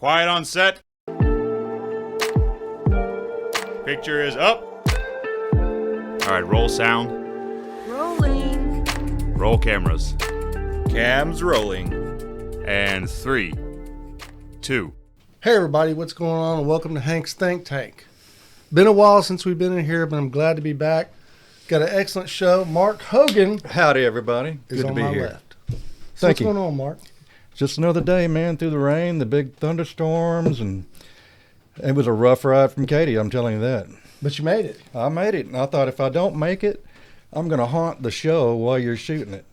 Quiet on set. Picture is up. All right, roll sound. Rolling. Roll cameras. Cam's rolling. And 3, 2. Hey everybody, what's going on? And welcome to Hank's Think Tank. Been a while since we've been in here, but I'm glad to be back. Got an excellent show. Mark Hogan Howdy, everybody. is Good to on be my here. left. So Thank you. what's going on, Mark? Just another day, man, through the rain, the big thunderstorms, and it was a rough ride from Katie, I'm telling you that. But you made it. I made it, and I thought if I don't make it, I'm going to haunt the show while you're shooting it.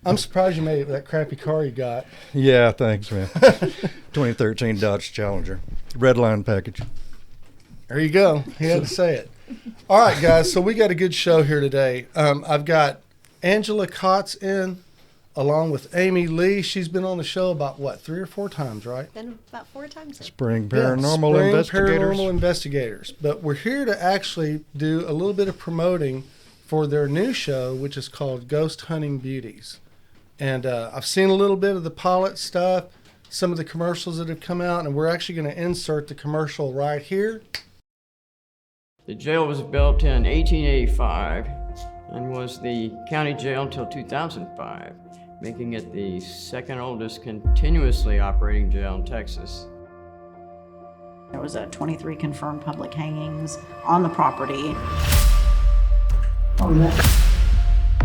I'm surprised you made it with that crappy car you got. Yeah, thanks, man. 2013 Dodge Challenger. Red line package. There you go. He had to say it. All right, guys, so we got a good show here today. I've got Angela Kaatz in, along with Amy Lee. She's been on the show about, 3 or 4 times, right? Been about 4 times. Spring Yeah, Paranormal Spring Investigators. Paranormal Investigators. But we're here to actually do a little bit of promoting for their new show, which is called Ghost Hunting Beauties. And I've seen a little bit of the pilot stuff, some of the commercials that have come out, and we're actually going to insert the commercial right here. The jail was built in 1885 and was the county jail until 2005, making it the second oldest continuously operating jail in Texas. There was 23 confirmed public hangings on the property.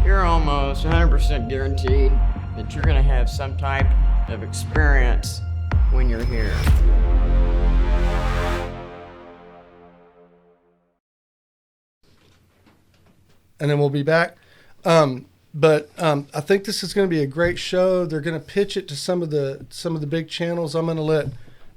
You're almost 100% guaranteed that you're going to have some type of experience when you're here. And then we'll be back. But I think this is going to be a great show. They're going to pitch it to some of the big channels. I'm going to let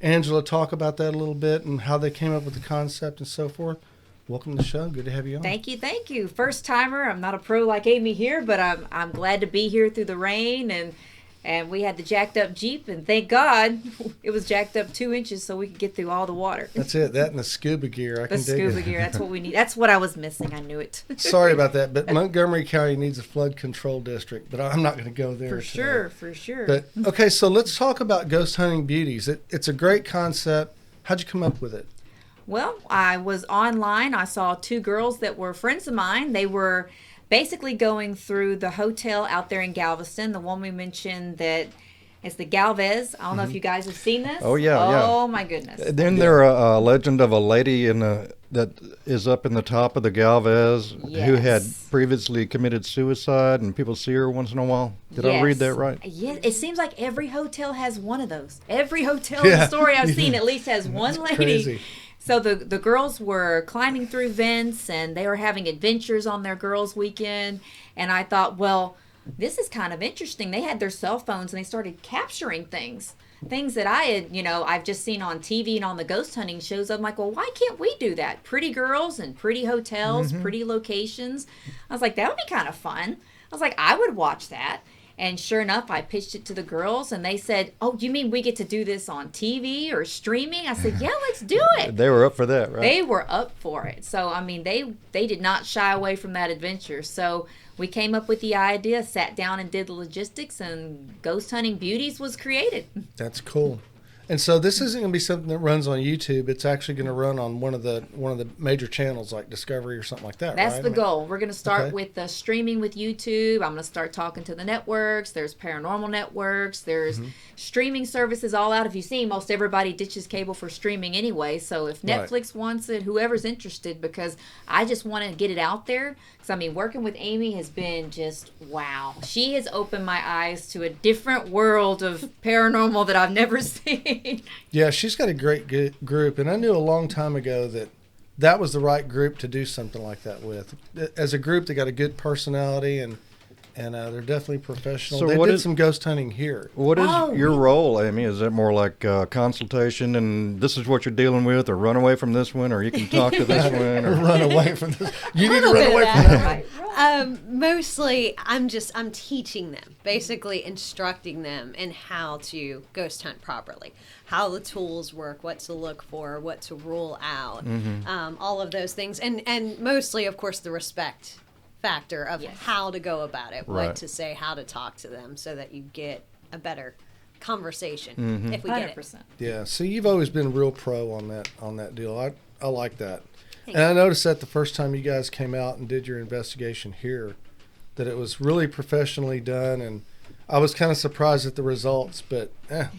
Angela talk about that a little bit and how they came up with the concept and so forth. Welcome to the show. Good to have you on. Thank you. First timer. I'm not a pro like Amy here, but I'm glad to be here through the rain, and we had the jacked up Jeep, and thank God it was jacked up 2 inches so we could get through all the water. That's it. That and the scuba gear. I The can dig scuba it. gear. That's what we need. That's what I was missing. I knew it. Sorry about that, but Montgomery County needs a flood control district, but I'm not going to go there today. For sure. But okay, so let's talk about Ghost Hunting Beauties. It's a great concept. How'd you come up with it? Well, I was online. I saw 2 girls that were friends of mine. They were basically going through the hotel out there in Galveston, the one we mentioned that is the Galvez. I don't know if you guys have seen this. Oh, yeah. Oh, my goodness. Then there a legend of a lady that is up in the top of the Galvez who had Yes. previously committed suicide, and people see her once in a while. Did I read that right? Yeah, it seems like every hotel has one of those. Every hotel in the story I've seen at least has one lady. Crazy. So the girls were climbing through vents, and they were having adventures on their girls' weekend. And I thought, well, this is kind of interesting. They had their cell phones, and they started capturing things that I had, I've just seen on TV and on the ghost hunting shows. I'm like, well, why can't we do that? Pretty girls and pretty hotels, pretty locations. I was like, that would be kind of fun. I was like, I would watch that. And sure enough, I pitched it to the girls, and they said, oh, you mean we get to do this on TV or streaming? I said, yeah, let's do it. They were up for that, right? They were up for it. So, I mean, they did not shy away from that adventure. So we came up with the idea, sat down and did the logistics, and Ghost Hunting Beauties was created. That's cool. And so this isn't going to be something that runs on YouTube. It's actually going to run on one of the major channels like Discovery or something like that. That's right? the goal. We're going to start Okay. with the streaming with YouTube. I'm going to start talking to the networks. There's paranormal networks. There's streaming services all out. If you see, most everybody ditches cable for streaming anyway. So if Right. Netflix wants it, whoever's interested, because I just want to get it out there. Because, I mean, working with Amy has been just, wow. She has opened my eyes to a different world of paranormal that I've never seen. Yeah, she's got a great group, and I knew a long time ago that was the right group to do something like that with. As a group, they got a good personality, and they're definitely professional. So They what did is- some ghost hunting here. What is Oh, your role, Amy? Is it more like consultation and this is what you're dealing with, or run away from this one, or you can talk to this one? Or... Run away from this. You need to Little run bit away of from that, that. right? Mostly I'm teaching them, basically instructing them in how to ghost hunt properly, how the tools work, what to look for, what to rule out, all of those things. And mostly, of course, the respect factor of Yes. how to go about it, Right. what to say, how to talk to them so that you get a better conversation if we get it. 100%. Yeah. See, you've always been real pro on that deal. I like that. And I noticed that the first time you guys came out and did your investigation here, that it was really professionally done, and I was kind of surprised at the results, but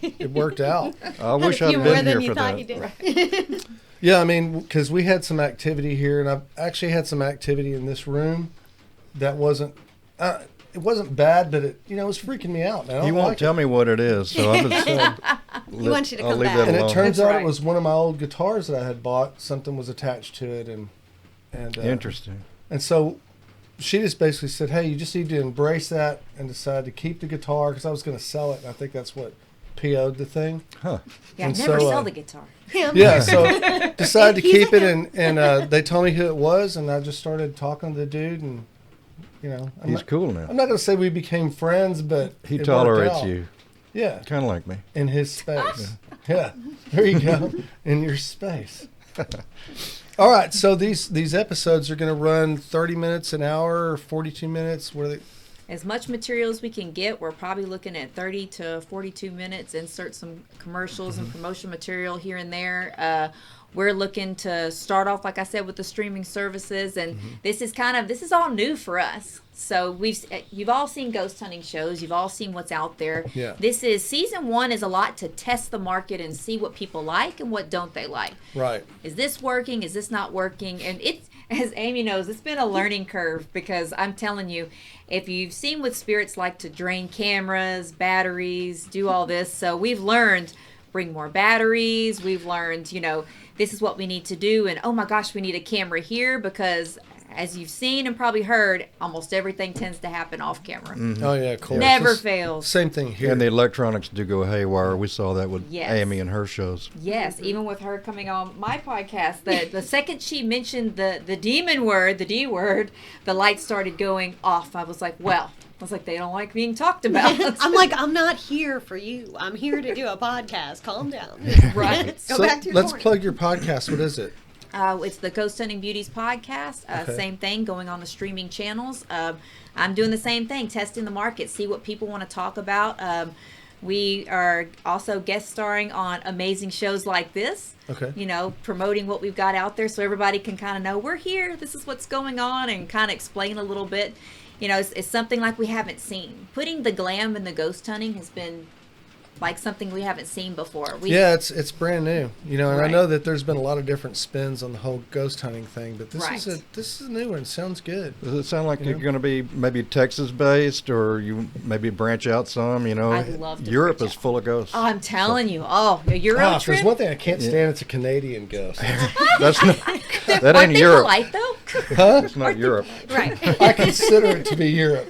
it worked out. I wish I'd been here for that. You did. Yeah, I mean, because we had some activity here, and I've actually had some activity in this room that wasn't. It wasn't bad, but it was freaking me out, man. He won't tell me what it is, so I'm just He wants you to I'll come leave back. that And alone. it turns That's out right. it was one of my old guitars that I had bought. Something was attached to it, and Interesting. And so she just basically said, "Hey, you just need to embrace that and decide to keep the guitar," because I was going to sell it, and I think that's what PO'd the thing. Huh. Yeah, And never so, sell the guitar. Yeah, so decided to keep it, and they told me who it was, and I just started talking to the dude, and He's cool I'm now. not going to say we became friends, but He it worked tolerates out. you, Yeah, kind of like me. in his space. Yeah, there you go, in your space. All right, so these episodes are going to run 30 minutes, an hour, or 42 minutes. What are they? As much material as we can get, we're probably looking at 30 to 42 minutes, insert some commercials and promotional material here and there. We're looking to start off, like I said, with the streaming services, and this is all new for us. So you've all seen ghost hunting shows, you've all seen what's out there. Yeah. Season 1 is a lot to test the market and see what people like and what don't they like. Right. Is this working? Is this not working? And it's, as Amy knows, it's been a learning curve, because I'm telling you, if you've seen what spirits like to drain cameras, batteries, do all this, so we've learned bring more batteries. We've learned, this is what we need to do. And oh my gosh, we need a camera here, because as you've seen and probably heard, almost everything tends to happen off camera. Oh yeah, of course. Never It's fails. Same thing here. And the electronics do go haywire. We saw that with Yes. Amy and her shows. Yes, even with her coming on my podcast, the second she mentioned the demon word, the D word, the lights started going off. I was like, they don't like being talked about. I'm like, I'm not here for you. I'm here to do a podcast. Calm down. Right. Go So back to your let's point. plug your podcast. What is it? It's the Ghost Hunting Beauties podcast. Okay. Same thing, going on the streaming channels. I'm doing the same thing, testing the market, see what people want to talk about. We are also guest starring on amazing shows like this. Okay. Promoting what we've got out there, so everybody can kind of know we're here. This is what's going on, and kind of explain a little bit. It's something like we haven't seen. Putting the glam in the ghost hunting has been like something we haven't seen before. Yeah, it's brand new. And I Right. know that there's been a lot of different spins on the whole ghost hunting thing, but this Right. is a new one. Sounds good. Does it sound like you're going to be maybe Texas based, or you maybe branch out some? I'd love to Europe branch is out. full of ghosts. Oh, I'm telling you. Oh, a Euro If trip. there's one thing I can't stand, it's a Canadian ghost. That's not, that Aren't ain't they Europe. polite though? That's not Europe. Right. I consider it to be Europe.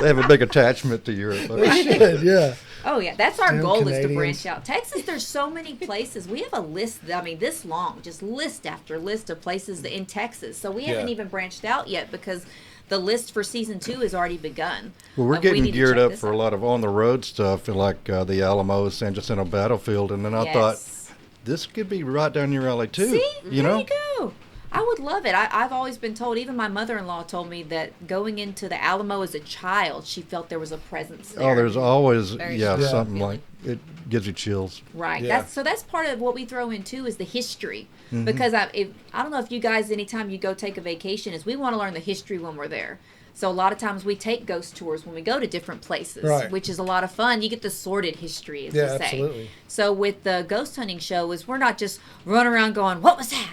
They have a big attachment to Europe. They should, yeah. Oh yeah, that's our Damn goal, is to Canadians. branch out. Texas, there's so many places. We have a list, this long, just list after list of places in Texas. So we haven't Yeah. even branched out yet, because the list for season 2 has already begun. Well, we're We getting need to geared check up this for a out. lot of on-the-road stuff, like the Alamo, San Jacinto Battlefield, and then I thought, Yes. this could be right down your alley, too. See, you know? there you go. I would love it. I've always been told, even my mother-in-law told me that going into the Alamo as a child, she felt there was a presence there. Oh, there's always, Very yeah, strong something feeling. like, it gives you chills. Right. Yeah. That's part of what we throw in too, is the history. Mm-hmm. Because I don't know if you guys, anytime you go take a vacation, is we want to learn the history when we're there. So a lot of times we take ghost tours when we go to different places, Right. which is a lot of fun. You get the sordid history, as Yeah, you say. absolutely. So with the ghost hunting show, is we're not just running around going, what was that?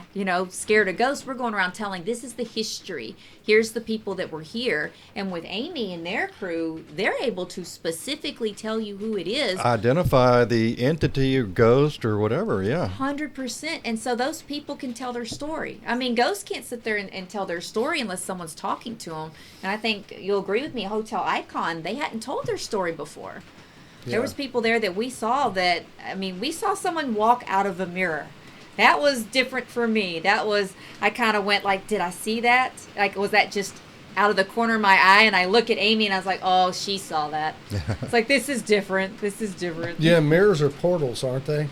Scared of ghosts. We're going around telling, this is the history. Here's the people that were here. And with Amy and their crew, they're able to specifically tell you who it is. Identify the entity or ghost or whatever, yeah. 100%. And so those people can tell their story. I mean, ghosts can't sit there and tell their story unless someone's talking to them. And I think you'll agree with me, Hotel Icon, they hadn't told their story before. There was people there that we saw we saw someone walk out of a mirror. That was different for me. I kind of went like, did I see that? Like, was that just out of the corner of my eye? And I look at Amy and I was like, oh, she saw that. It's like, this is different. This is different. Yeah, mirrors are portals, aren't they?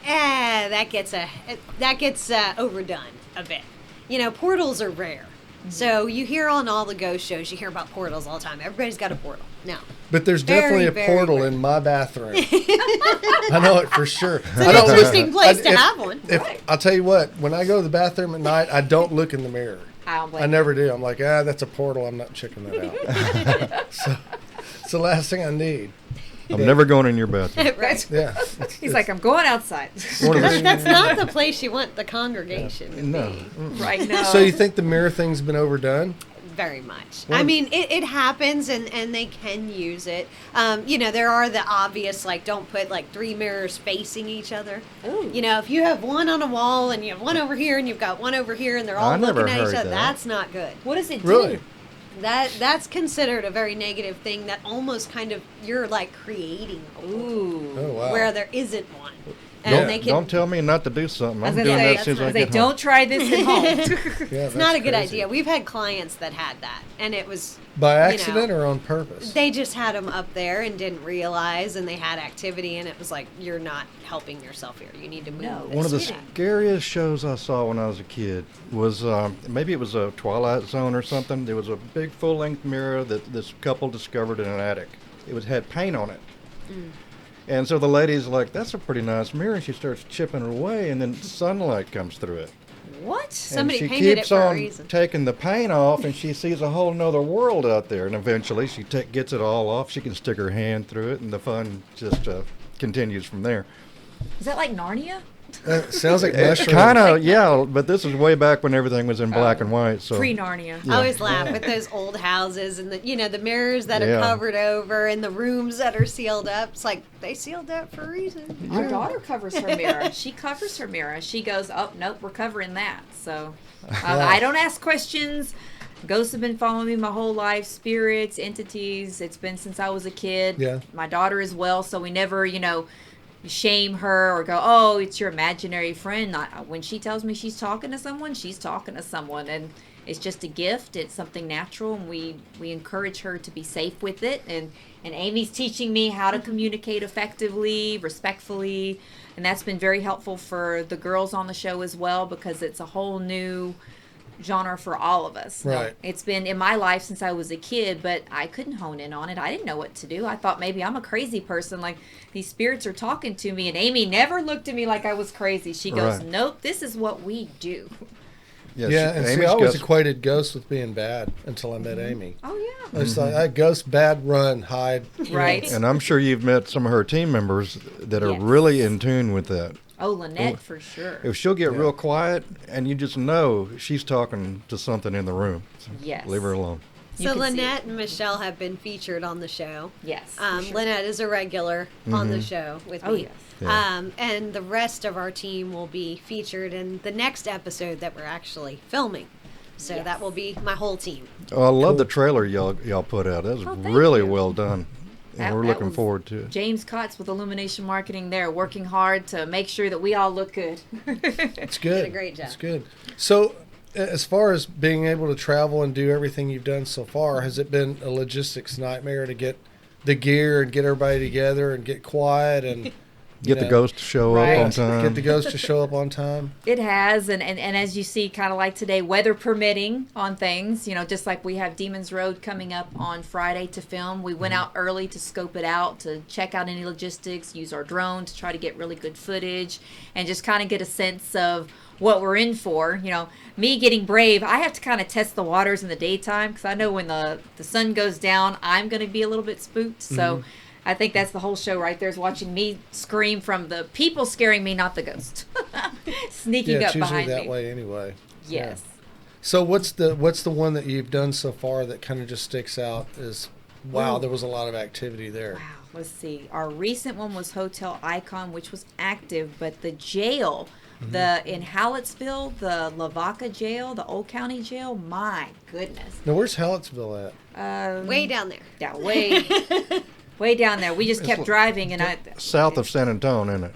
That gets overdone a bit. Portals are rare. So you hear on all the ghost shows, you hear about portals all the time. Everybody's got a portal. No, But there's Very, definitely a very portal weird. in my bathroom. I know it for sure. It's an interesting place to have one. I'll tell you what, when I go to the bathroom at night, I don't look in the mirror. I never do. I'm like, that's a portal. I'm not checking that out. So it's the last thing I need. I'm never going in your bathroom. Right. Yeah. He's like, I'm going outside. That's not the place you want the congregation to No. be. Right now. So you think the mirror thing's been overdone? Very much. I mean, it happens, and they can use it. There are the obvious, like, don't put, like, 3 mirrors facing each other. Ooh. If you have one on a wall, and you have one over here, and you've got one over here, and they're all I never looking at each heard other, that. that's not good. What does it do? Really? That's considered a very negative thing that almost kind of, you're, like, creating a wall Ooh. Oh, wow. where there isn't one. And they can... Don't tell me not to do something. I I'm was doing gonna that as soon as I say, get home. don't try this at home. Yeah, It's not a good idea. We've had clients that had that, and it was... By accident or on purpose? They just had them up there and didn't realize, and they had activity, and it was like, you're not helping yourself here. You need to move. No. One of the this way. scariest shows I saw when I was a kid was maybe it was a Twilight Zone or something. There was a big full-length mirror that this couple discovered in an attic. It had paint on it. And so the lady's like, that's a pretty nice mirror. And she starts chipping it away, and then sunlight comes through it. What? Somebody and she painted it keeps for a on reason. taking the paint off, and she sees a whole nother world out there. And eventually she gets it all off. She can stick her hand through it, and the fun just continues from there. Is that like Narnia? Sounds like It's mushroom. kind of, yeah, but this is way back when everything was in black and white. So Pre-Narnia. I always laugh with those old houses and the mirrors that Yeah. are covered over and the rooms that are sealed up. It's like they sealed up for a reason. Our daughter covers her mirror. She covers her mirror. She goes, oh, nope, we're covering that. So I don't ask questions. Ghosts have been following me my whole life. Spirits, entities. It's been since I was a kid. Yeah. My daughter as well. So we never, shame her or go, oh, it's your imaginary friend. Not when she tells me she's talking to someone, she's talking to someone, and it's just a gift. It's something natural, and we encourage her to be safe with it. And Amy's teaching me how to communicate effectively, respectfully, and that's been very helpful for the girls on the show as well, because it's a whole new genre for all of us. Right. It's been in my life since I was a kid, but I couldn't hone in on it. I didn't know what to do. I thought maybe I'm a crazy person, like these spirits are talking to me, and Amy never looked at me like I was crazy. She goes, Right. nope, this is what we do. Yeah, and see, Amy's I always got- equated ghosts with being bad until I met Amy. Oh, yeah. It's like, ghost, bad, run, hide. Right. And I'm sure you've met some of her team members that are Yes. really in tune with that. Oh, Lynette, for sure. If she'll get real quiet, and you just know she's talking to something in the room. So Yes. leave her alone. You So can see Lynette it. and Michelle have been featured on the show. Yes. for sure. Lynette is a regular on the show with Oh, me. yes. Yeah. And the rest of our team will be featured in the next episode that we're actually filming. So Yes. that will be my whole team. Oh, I love the trailer y'all put out. That was Oh, thank really you. well done. And That- we're that looking was forward to it. James Kaatz with Illumination Marketing there, working hard to make sure that we all look good. It's good. Did a great job. It's good. So, as far as being able to travel and do everything you've done so far, has it been a logistics nightmare to get the gear and get everybody together and get quiet and Get the know, ghost to show Right. up on time. get the ghost to show up on time? It has, and as you see, kind of like today, weather permitting on things, just like we have Demons Road coming up on Friday to film. We went out early to scope it out, to check out any logistics, use our drone to try to get really good footage, and just kind of get a sense of what we're in for. Me getting brave, I have to kind of test the waters in the daytime, because I know when the sun goes down, I'm going to be a little bit spooked. So I think that's the whole show right there, is watching me scream from the people scaring me, not the ghost. Sneaking Yeah, up it's usually behind that me. way anyway. Yes. So what's the one that you've done so far that kind of just sticks out is, wow, Ooh. there was a lot of activity there. Wow. Let's see. Our recent one was Hotel Icon, which was active, but the jail, in Hallettsville, the Lavaca jail, the Old County jail, my goodness. Now, where's Hallettsville at? Way down there. Yeah, way down there. We just kept driving, and South of San Antonio, isn't it?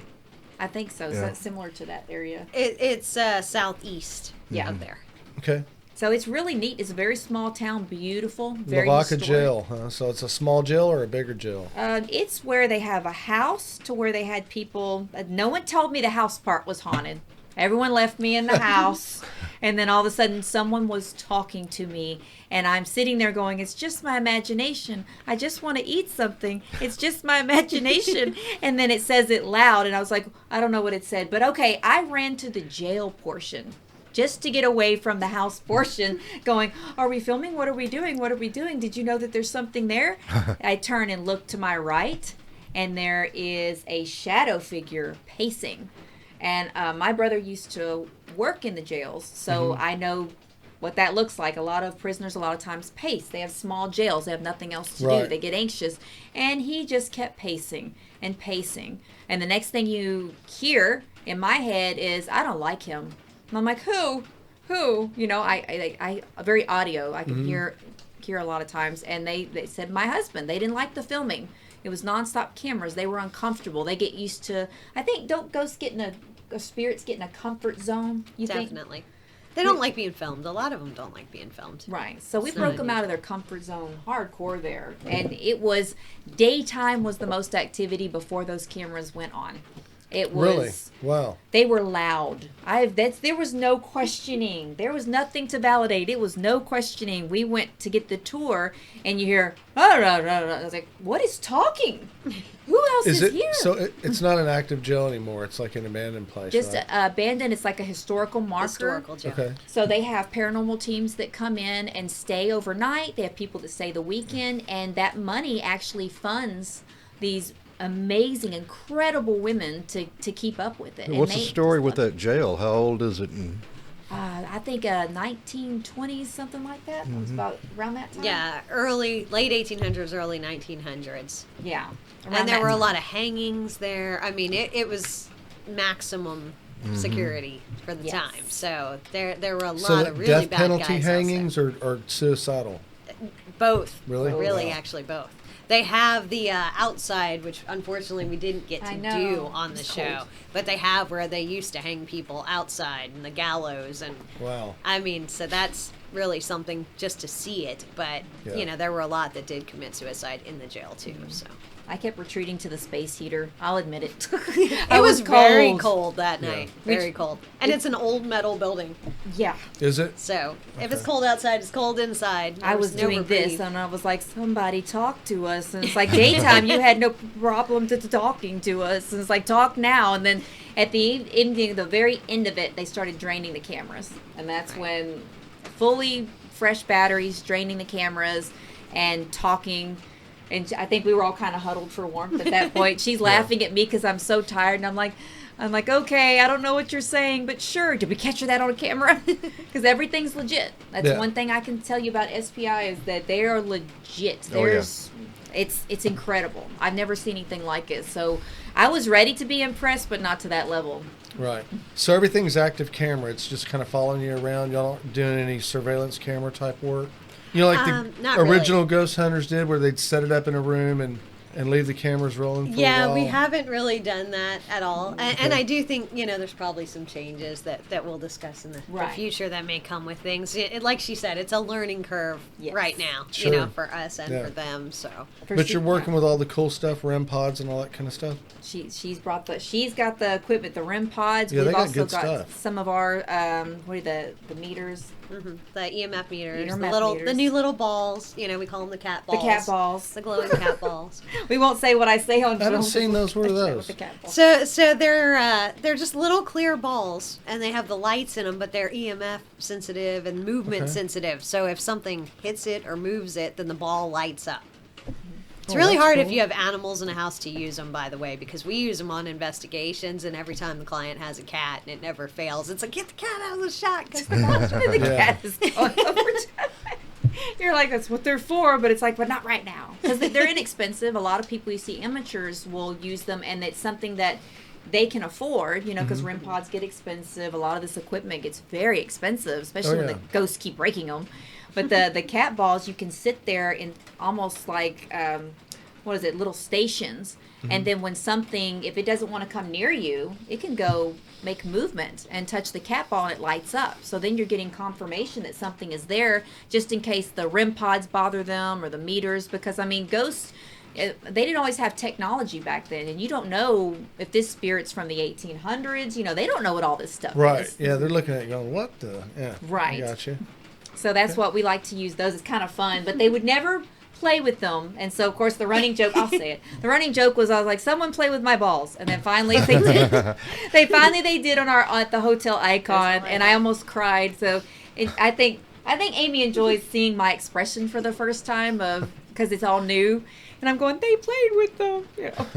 I think so. Yeah. So that's similar to that area. It's southeast out there. Okay. So it's really neat. It's a very small town, beautiful, very Lavaca historic. jail, huh? So it's a small jail or a bigger jail? It's where they have a house to where they had people. No one told me the house part was haunted. Everyone left me in the house. And then all of a sudden someone was talking to me, and I'm sitting there going, it's just my imagination. I just want to eat something. It's just my imagination. And then it says it loud, and I was like, I don't know what it said. But okay, I ran to the jail portion just to get away from the house portion, going, are we filming? What are we doing? What are we doing? Did you know that there's something there? I turn and look to my right, and there is a shadow figure pacing. And my brother used to work in the jails, so I know what that looks like. A lot of prisoners a lot of times pace. They have small jails. They have nothing else to do. They get anxious. And he just kept pacing and pacing. And the next thing you hear in my head is, I don't like him. And I'm like, who? You know, I very audio. I can hear a lot of times. And they said my husband. They didn't like the filming. It was nonstop cameras. They were uncomfortable. They get used to, I think, don't ghosts get in spirits get in a comfort zone? You Definitely. think? They don't like being filmed. A lot of them don't like being filmed. Right. So we broke them out of their comfort zone hardcore there. And it was, daytime was the most activity before those cameras went on. It was Really? Wow. They were loud. There was no questioning. There was nothing to validate. It was no questioning. We went to get the tour, and you hear, I was like, what is talking? Who else is here? So it's not an active jail anymore. It's like an abandoned place, Just right? abandoned. It's like a historical marker. Historical jail. Okay. So they have paranormal teams that come in and stay overnight. They have people that stay the weekend, and that money actually funds these amazing, incredible women to keep up with it. What's the story with that jail? How old is it? I think 1920s, something like that. It was about around that time. Yeah, late 1800s, early 1900s. Yeah. And there were a lot of hangings there. I mean, it was maximum security for the time. So there were a lot of really death bad penalty guys hangings or suicidal? Both. Really? Really, Wow. actually both. They have the outside, which unfortunately we didn't get to do on the show. Cold. But they have where they used to hang people outside and the gallows. And Wow. I mean, so that's really something just to see it. But, Yeah. you know, there were a lot that did commit suicide in the jail, too. So I kept retreating to the space heater. I'll admit it. it was very cold that Yeah. night. Very cold. And it's an old metal building. Yeah. Is it? So if it's cold outside, it's cold inside. I was There doing no this, reprieve. and I was like, somebody talk to us. And it's like, daytime, you had no problem to talking to us. And it's like, talk now. And then at the very end of it, they started draining the cameras. And that's when fully fresh batteries, draining the cameras, and talking. And I think we were all kind of huddled for warmth at that point. She's laughing at me because I'm so tired. And I'm like, okay, I don't know what you're saying, but sure. Did we capture that on camera? Because everything's legit. That's one thing I can tell you about SPI is that they are legit. It's incredible. I've never seen anything like it. So I was ready to be impressed, but not to that level. Right. So everything's active camera. It's just kind of following you around. Y'all aren't doing any surveillance camera type work? You know, like the not original Ghost Hunters did, where they'd set it up in a room and leave the cameras rolling for a while? We haven't really done that at all. And I do think, you know, there's probably some changes that we'll discuss in the future that may come with things. Like she said, it's a learning curve right now, you know, for us and for them. So, But you're working with all the cool stuff, REM pods and all that kind of stuff? She's got the equipment, the REM pods. Yeah, We've they got also good got stuff. some of our what are the meters? The EMF meters, meters. the new little balls. You know, we call them the cat balls. The cat balls. The glowing cat balls. We won't say what I say on. I haven't seen those. What are those? So they're just little clear balls, and they have the lights in them, but they're EMF sensitive and movement sensitive. So if something hits it or moves it, then the ball lights up. It's really hard if you have animals in a house to use them, by the way, because we use them on investigations, and every time the client has a cat, and it never fails, it's like, get the cat out of the shot, because the monster the cat is going over time. You're like, that's what they're for, but it's like, but not right now. Because they're inexpensive. A lot of people you see, amateurs, will use them, and it's something that they can afford, you know, because REM pods get expensive. A lot of this equipment gets very expensive, especially when the ghosts keep breaking them. But the cat balls, you can sit there in almost like, little stations. And then when something, if it doesn't want to come near you, it can go make movement and touch the cat ball and it lights up. So then you're getting confirmation that something is there, just in case the REM pods bother them or the meters. Because, I mean, ghosts they didn't always have technology back then, and you don't know if this spirit's from the 1800s. You know, they don't know what all this stuff Right. is. Yeah, they're looking at it going, what the? Yeah. Right. Gotcha. So that's what we like to use those. It's kind of fun, but they would never play with them. And so, of course, the running joke, I'll say it. The running joke was, I was like, someone play with my balls. And then finally they did. they did at the Hotel Icon, and I almost cried. So I think Amy enjoys seeing my expression for the first time because it's all new. And I'm going, they played with them.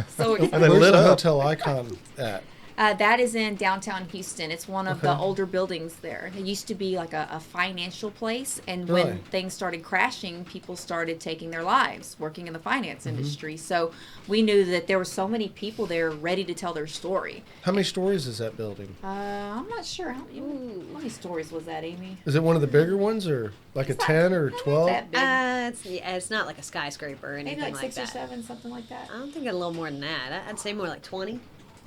So And then Where's lit the up. Hotel Icon at? that is in downtown Houston. It's one of the older buildings there. It used to be like a financial place, and Really? when things started crashing, people started taking their lives working in the finance industry. So we knew that there were so many people there ready to tell their story. How many stories is that building? I'm not sure. How many stories was that, Amy? Is it one of the bigger ones, or like a 10 or 12? That big. It's not like a skyscraper or Maybe anything like like 6 or that. 7, something like that. I don't think a little more than that. I'd say more like 20.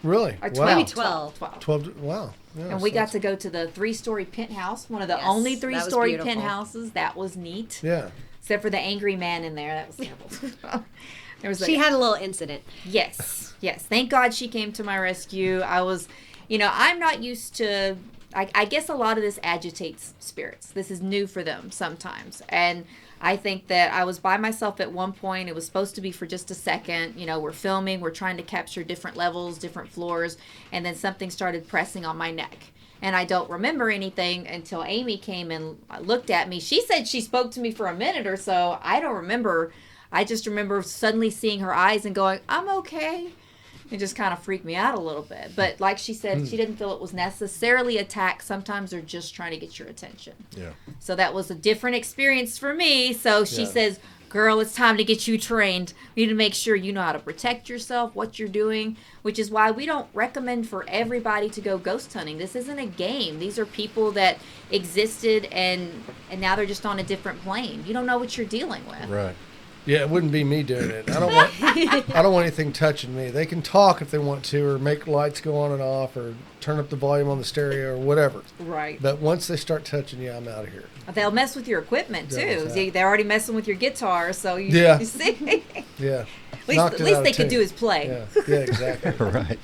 Really? Or 12. Wow. Maybe 12. 12. Wow. Yeah, And we so got to go to the 3-story penthouse, one of the Yes, only that was 3-story beautiful. penthouses. That was neat. Yeah. Except for the angry man in there. That was terrible. There was She had a little incident. Yes. Thank God she came to my rescue. I was, I'm not used to, I guess a lot of this agitates spirits. This is new for them sometimes. And I think that I was by myself at one point. It was supposed to be for just a second. We're filming. We're trying to capture different levels, different floors. And then something started pressing on my neck. And I don't remember anything until Amy came and looked at me. She said she spoke to me for a minute or so. I don't remember. I just remember suddenly seeing her eyes and going, I'm okay. It just kind of freaked me out a little bit. But like she said, she didn't feel it was necessarily attack. Sometimes they're just trying to get your attention. Yeah. So that was a different experience for me. So she says, girl, it's time to get you trained. You need to make sure you know how to protect yourself, what you're doing, which is why we don't recommend for everybody to go ghost hunting. This isn't a game. These are people that existed and now they're just on a different plane. You don't know what you're dealing with. Right. Yeah, it wouldn't be me doing it. I don't want anything touching me. They can talk if they want to, or make lights go on and off, or turn up the volume on the stereo, or whatever. Right. But once they start touching you, I'm out of here. They'll mess with your equipment Yeah, too. what's that? See, they're already messing with your guitar, so you see. Yeah. At least they could do is play. Yeah, exactly. Right.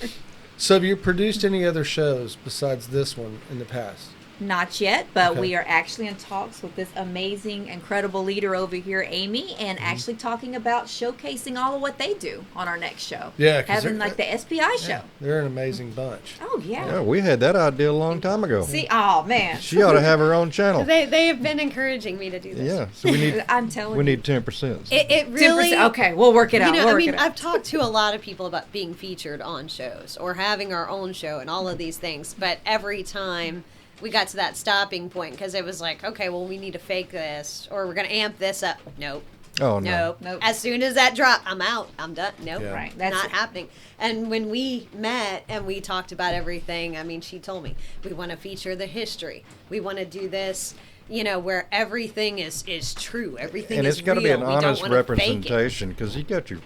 So have you produced any other shows besides this one in the past? Not yet, but Okay. we are actually in talks with this amazing, incredible leader over here, Amy, and actually talking about showcasing all of what they do on our next show. Yeah, 'cause having they're- like the SPI show. They're an amazing bunch. Oh yeah. Yeah, we had that idea a long time ago. See, oh man, She ought to have her own channel. They have been encouraging me to do this. Yeah, so we need I'm telling we you. need 10%. It really 10%. Okay, we'll work it out. We'll I work mean, it out. I've talked to a lot of people about being featured on shows or having our own show and all of these things, but every time we got to that stopping point because it was like, okay, well, we need to fake this or we're going to amp this up. Nope. Oh no. Nope. As soon as that drop, I'm out. I'm done. Nope. Yeah. Right, that's not it. happening. And when we met and we talked about everything, I mean, she told me we want to feature the history. We want to do this, where everything is true. Everything And is it's got to be real. an We don't honest wanna fake it. representation because you got your,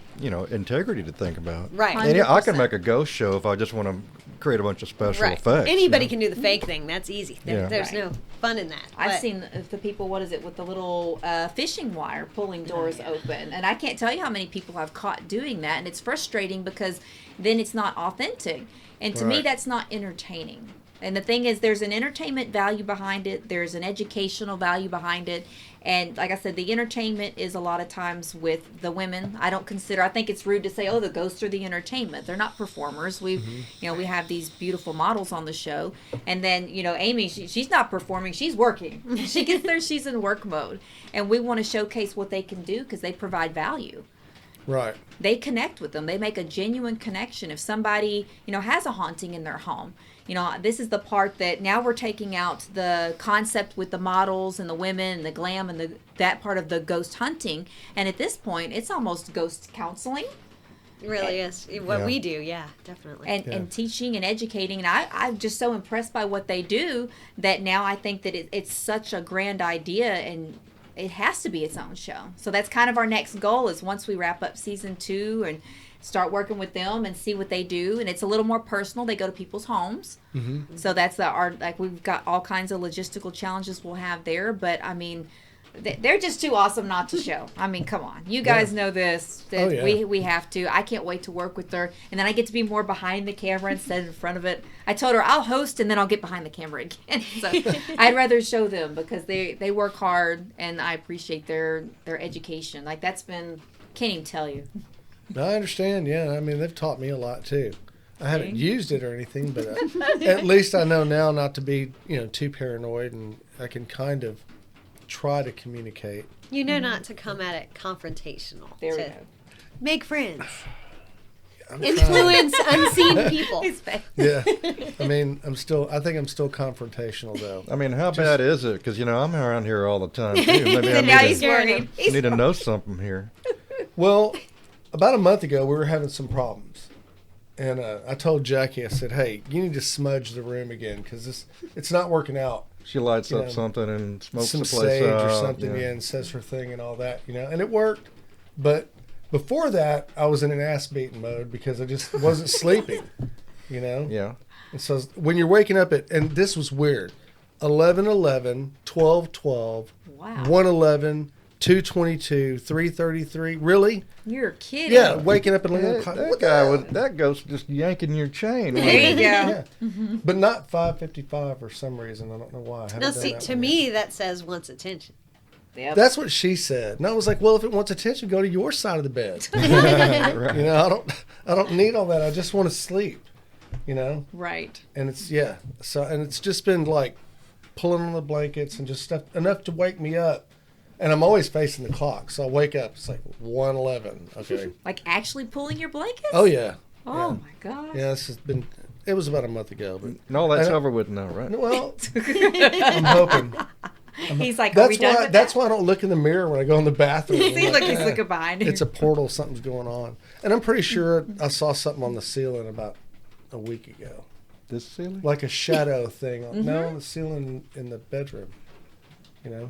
integrity to think about. Right. And yeah, I can 100%. make a ghost show if I just want to create a bunch of special Right. effects. Anybody can do the fake thing. That's easy. Yeah. There's Right. no fun in that. I've But- seen the people, what is it, with the little fishing wire pulling doors open. And I can't tell you how many people I've caught doing that. And it's frustrating because then it's not authentic. And to me, Right. that's not entertaining. And the thing is, there's an entertainment value behind it. There's an educational value behind it. And like I said, the entertainment is a lot of times with the women. I think it's rude to say, oh, the ghosts are the entertainment. They're not performers. We have these beautiful models on the show. And then, Amy, she's not performing. She's working. She gets there, she's in work mode. And we want to showcase what they can do because they provide value. Right. They connect with them. They make a genuine connection. If somebody, has a haunting in their home, this is the part that now we're taking out the concept with the models and the women and the glam and that part of the ghost hunting. And at this point, it's almost ghost counseling It really is. What Yeah. we do, yeah, definitely. and teaching and educating. And I'm just so impressed by what they do that now I think that it's such a grand idea and it has to be its own show. So that's kind of our next goal is once we wrap up season 2 and start working with them and see what they do. And it's a little more personal. They go to people's homes. Mm-hmm. So that's we've got all kinds of logistical challenges we'll have there. But I mean, they're just too awesome not to show. I mean, come on. You guys know this. That we have to. I can't wait to work with her. And then I get to be more behind the camera instead of in front of it. I told her I'll host and then I'll get behind the camera again. So I'd rather show them because they work hard and I appreciate their education. Like that's been, can't even tell you. I understand. Yeah. I mean, they've taught me a lot too. I haven't used it or anything, but at least I know now not to be, too paranoid, and I can kind of try to communicate. You know not to come at it confrontational. There we go. Make friends. I'm Influence unseen people. Yeah. I mean, I think I'm still confrontational, though. I mean, how bad is it? Because, I'm around here all the time, too. Maybe I Now he's worried. need to know something here. Well, about a month ago, we were having some problems. And I told Jackie, I said, hey, you need to smudge the room again because it's not working out. She lights up something and smokes Some the place sage out. or something, and says her thing and all that, and it worked. But before that, I was in an ass-beating mode because I just wasn't sleeping, Yeah. And so when you're waking up and this was weird, 11:11, 12:12, Wow. 1:11, 2:22, 3:33. Really? You're kidding. Yeah, waking up and looking at the That, clock. that What guy the was that ghost just yanking your chain. There you go. Yeah. But not 5:55 for some reason. I don't know why. I haven't Now, done see, that to one me, yet. that says wants attention. Yep. That's what she said. And I was like, well, if it wants attention, go to your side of the bed. Right. I don't need all that. I just want to sleep. Right. And it's just been like pulling on the blankets and just stuff enough to wake me up. And I'm always facing the clock, so I wake up. It's like 1:11. Okay. Like actually pulling your blankets? Oh yeah. Oh my God. Yeah, it was about a month ago, but And all that's And- over with now, right? well, I'm hoping. He's like, are we done with That's that? why I don't look in the mirror when I go in the bathroom. I'm Seems like he's "Ah, looking behind him. It's a portal. Something's going on, and I'm pretty sure I saw something on the ceiling about a week ago, This ceiling? like a shadow thing. No, the ceiling in the bedroom.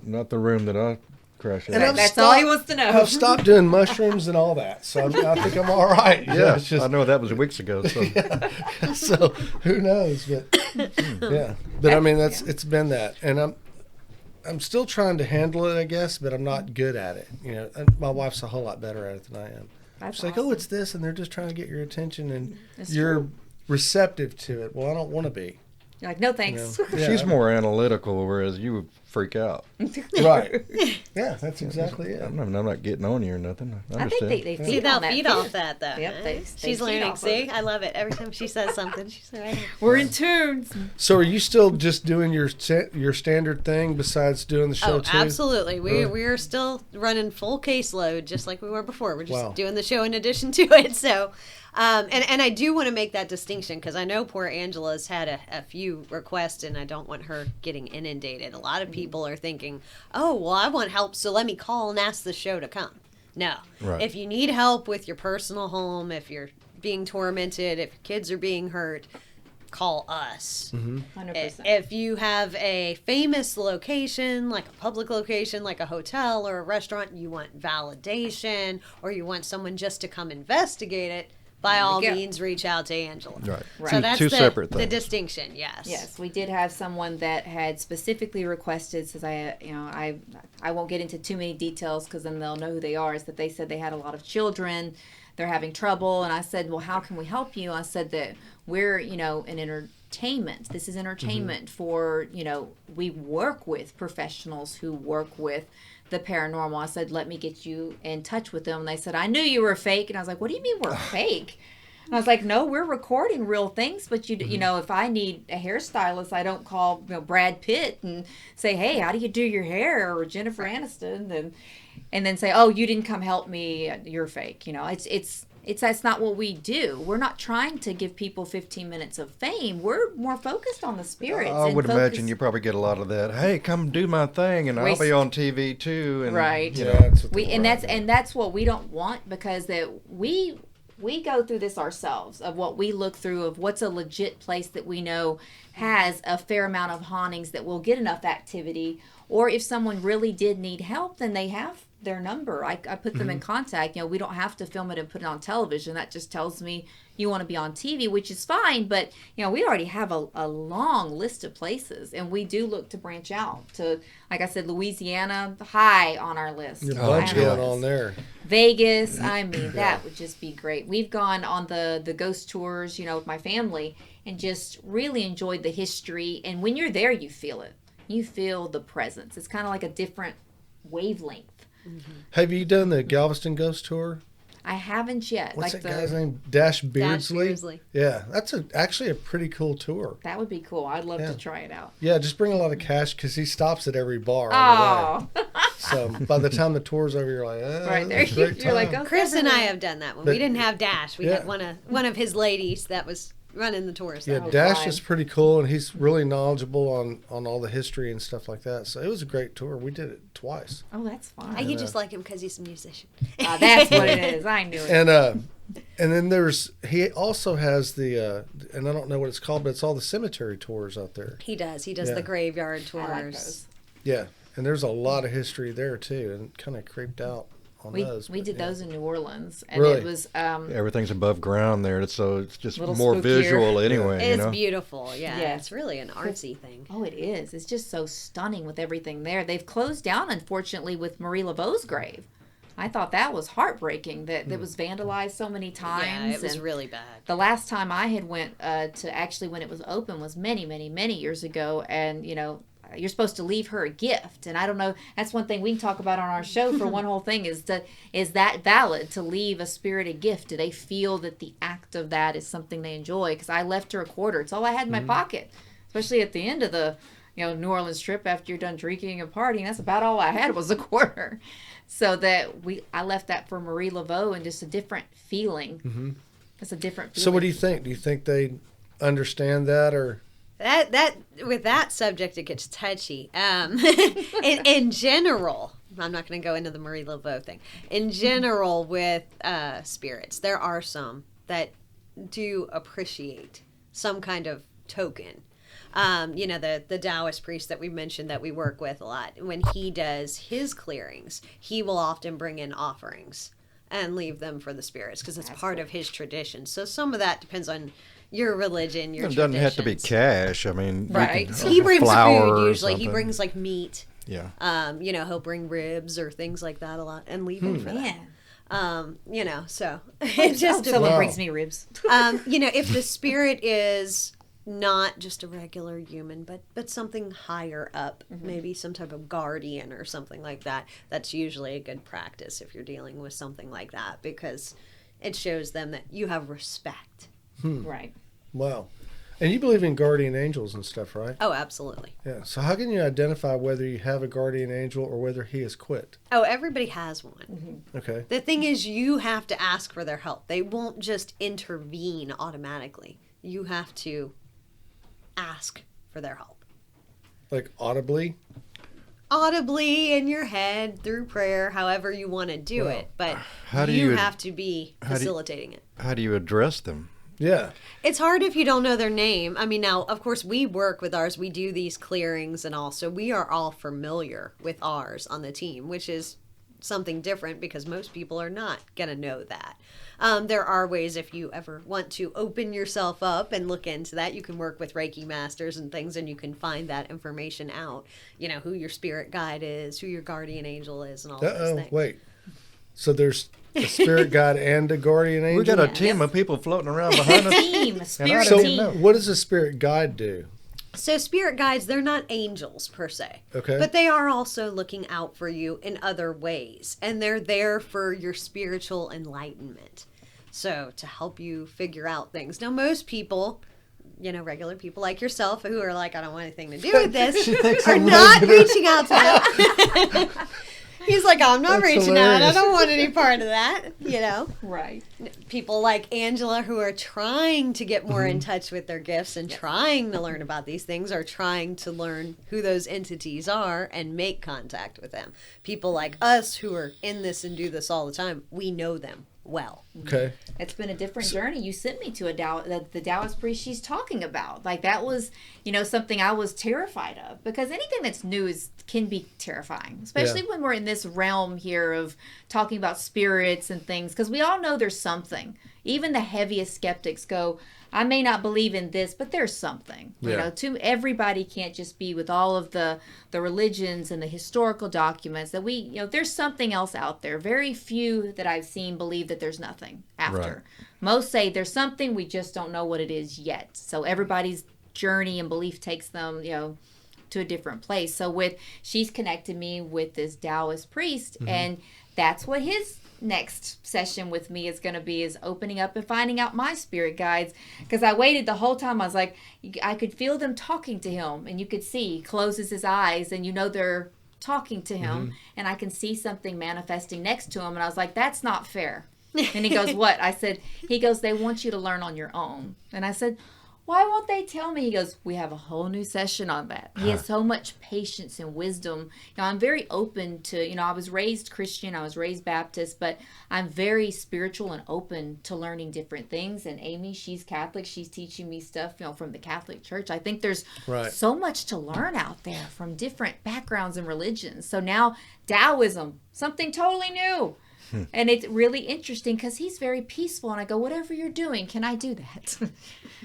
Not the room that I crashed in. And I've That's all he wants to know. I've stopped doing mushrooms and all that, so I think I'm all right. Yeah, it's just I know that was weeks ago. So so who knows? But yeah, but I mean it's been that, and I'm still trying to handle it, I guess, but I'm not good at it. And my wife's a whole lot better at it than I am. That's She's like, awesome. oh, it's this, and they're just trying to get your attention, and That's you're true. receptive to it. Well, I don't want to be. You're like, no thanks. Yeah, she's more analytical, whereas you would freak out. right. Yeah, that's exactly it. I'm not getting on you or nothing. I I understand. think they See, feed they'll on that. feed off that, though. Yep, huh? they She's feed learning. off of See, it. I love it. Every time she says something, she's right. We're in tune. So, are you still just doing your standard thing besides doing the show Oh, too? absolutely. We're still running full caseload, just like we were before. We're just Wow. doing the show in addition to it. So, and I do want to make that distinction because I know poor Angela's had a few requests, and I don't want her getting inundated. A lot of people are thinking, "Oh, well, I want help, so let me call and ask the show to come." No. Right. If you need help with your personal home, if you're being tormented, if your kids are being hurt, call us. 100%. If you have a famous location, like a public location, like a hotel or a restaurant, you want validation or you want someone just to come investigate it, by all go. means, reach out to Angela. Right. So that's two separate the things. distinction, yes. Yes, we did have someone that had specifically requested, since I won't get into too many details because then they'll know who they are, is that they said they had a lot of children, they're having trouble, and I said, well, how can we help you? I said that we're, in entertainment. This is entertainment for, we work with professionals who work with the paranormal. I said, let me get you in touch with them. And they said, I knew you were fake. And I was like, what do you mean we're fake? And I was like, no, we're recording real things, but if I need a hairstylist, I don't call Brad Pitt and say, hey, how do you do your hair, or Jennifer Aniston, and then say, oh, you didn't come help me, you're fake. It's that's not what we do. We're not trying to give people 15 minutes of fame. We're more focused on the spirits. I and would focus- imagine you probably get a lot of that. Hey, come do my thing, and I'll be on TV too. And, Right. You know, Yeah, that's what We they and want. that's what we don't want, because that we go through this ourselves, of what we look through, of what's a legit place that we know has a fair amount of hauntings that will get enough activity, or if someone really did need help, then they have their number. I put them in contact. You know, we don't have to film it and put it on television. That just tells me you want to be on TV, which is fine. But, you know, we already have a long list of places, and we do look to branch out to, like I said, Louisiana, high on our list. There's a bunch High going our on list. there. Vegas, I mean, that would just be great. We've gone on the ghost tours, you know, with my family, and just really enjoyed the history. And when you're there, you feel it. You feel the presence. It's kind of like a different wavelength. Have you done the Galveston Ghost Tour? I haven't yet. What's like that guy's name? Dash Beardsley? Beardsley. Yeah, that's actually a pretty cool tour. That would be cool. I'd love Yeah. to try it out. Yeah, just bring a lot of cash because he stops at every bar. on the way. Oh, So by the time the tour's over, you're like, right there. that's a great You're like, time. oh, Chris and I have done that one. But- We didn't have Dash. We Yeah. had one of his ladies that was running the tours. Yeah, Oh, Dash fine. is pretty cool, and he's really knowledgeable on all the history and stuff like that. So it was a great tour. We did it twice. Oh, that's fine. You just like him because he's a musician. That's what it is. I knew it. And then he also has the and I don't know what it's called, but it's all the cemetery tours out there. He does. He does Yeah. the graveyard I like tours. those. Yeah, and there's a lot of history there too, and kind of creeped out on We those. we but did yeah. those in New Orleans, and Really? it was Everything's above ground there, so it's just Little more spookier. visual anyway. You It's know? beautiful. Yeah. Yeah. It's really an artsy thing. oh, it is. It's just so stunning with everything there. They've closed down, unfortunately, with Marie Laveau's grave. I thought that was heartbreaking that it was vandalized so many times. Yeah, it was and really bad. the last time I had went to actually when it was open was many, many, many years ago, and you know. You're supposed to leave her a gift, and I don't know. That's one thing we can talk about on our show. For one whole thing is that valid to leave a spirit a gift? Do they feel that the act of that is something they enjoy? Because I left her a quarter. It's all I had in my pocket, especially at the end of the New Orleans trip after you're done drinking and partying. That's about all I had was a quarter. So that I left that for Marie Laveau and just a different feeling. Mm-hmm. It's a different feeling. So what do you think? Do you think they understand that or? That with that subject, it gets touchy. In general, I'm not going to go into the Marie Laveau thing. In general, with spirits, there are some that do appreciate some kind of token. The Taoist priest that we mentioned that we work with a lot, when he does his clearings, he will often bring in offerings and leave them for the spirits because it's part of his tradition. So some of that depends on your religion, your It doesn't have to be traditions. cash. I mean, you Right. can- He brings flour food or usually. He something. brings like meat. Yeah. He'll bring ribs or things like that a lot and leave them for that. Man. So it just Someone Wow. brings me ribs. if the spirit is not just a regular human, but something higher up, maybe some type of guardian or something like that, that's usually a good practice if you're dealing with something like that because it shows them that you have respect. Right. Wow. And you believe in guardian angels and stuff, right? Oh, absolutely. Yeah. So how can you identify whether you have a guardian angel or whether he has quit? Oh, everybody has one. Okay. The thing is, you have to ask for their help. They won't just intervene automatically. You have to ask for their help. Like audibly? Audibly in your head, through prayer, however you want to do it. But how do you you- have to be how do you- facilitating it. How do you address them? Yeah. It's hard if you don't know their name. I mean, now, of course, we work with ours. We do these clearings and all. So we are all familiar with ours on the team, which is something different because most people are not going to know that. There are ways if you ever want to open yourself up and look into that, you can work with Reiki masters and things and you can find that information out. You know, who your spirit guide is, who your guardian angel is and all those Uh-oh. things. Wait. So there's a spirit guide and a guardian angel? We got a Yeah. team of people floating around behind us. Team, spirit So team. what does a spirit guide do? So spirit guides, they're not angels per se. Okay. But they are also looking out for you in other ways. And they're there for your spiritual enlightenment. So to help you figure out things. Now most people, regular people like yourself who are like, I don't want anything to do with this, are I'm not regular. reaching out to them. He's like, I'm not That's reaching out. I hilarious. don't want any part of that, Right. People like Angela who are trying to get more Mm-hmm. in touch with their gifts and trying to learn about these things are trying to learn who those entities are and make contact with them. People like us who are in this and do this all the time, we know them well. Okay. It's been a different journey. You sent me to the Taoist priest she's talking about. Like that was, something I was terrified of, because anything that's new can be terrifying, especially when we're in this realm here of talking about spirits and things, because we all know there's something. Even the heaviest skeptics go, I may not believe in this, but there's something. Everybody can't just be with all of the religions and the historical documents that there's something else out there. Very few that I've seen believe that there's nothing after. Right. Most say there's something, we just don't know what it is yet. So everybody's journey and belief takes them, to a different place. So she's connected me with this Taoist priest, and that's what his next session with me is going to be, is opening up and finding out my spirit guides, because I waited the whole time. I was like, I could feel them talking to him, and you could see he closes his eyes and they're talking to him, and I can see something manifesting next to him, and I was like, that's not fair. And he goes, what? I said, he goes, they want you to learn on your own. And I said, why won't they tell me? He goes, we have a whole new session on that. He has so much patience and wisdom. I'm very open to, I was raised Christian, I was raised Baptist, but I'm very spiritual and open to learning different things. And Amy, she's Catholic. She's teaching me stuff, from the Catholic Church. I think there's so much to learn out there from different backgrounds and religions. So now Taoism, something totally new. And it's really interesting because he's very peaceful, and I go, whatever you're doing, can I do that?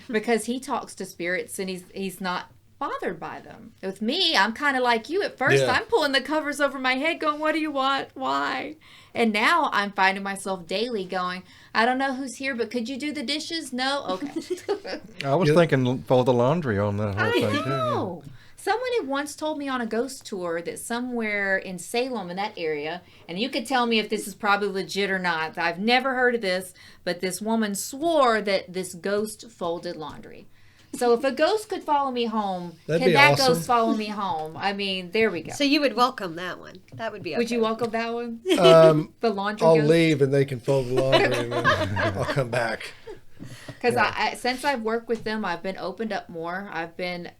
Because he talks to spirits and he's not bothered by them. With me, I'm kind of like you. At first, I'm pulling the covers over my head going, what do you want? Why? And now I'm finding myself daily going, I don't know who's here, but could you do the dishes? No? Okay. I was thinking fold the laundry on that whole thing, too. Yeah. Someone had once told me on a ghost tour that somewhere in Salem, in that area, and you could tell me if this is probably legit or not. I've never heard of this, but this woman swore that this ghost folded laundry. So if a ghost could follow me home, can that ghost follow me home? I mean, there we go. So you would welcome that one. That would be okay. Would you welcome that one? The laundry I'll ghost? leave and they can fold the laundry and then I'll come back. Because since I've worked with them, I've been opened up more. I've been,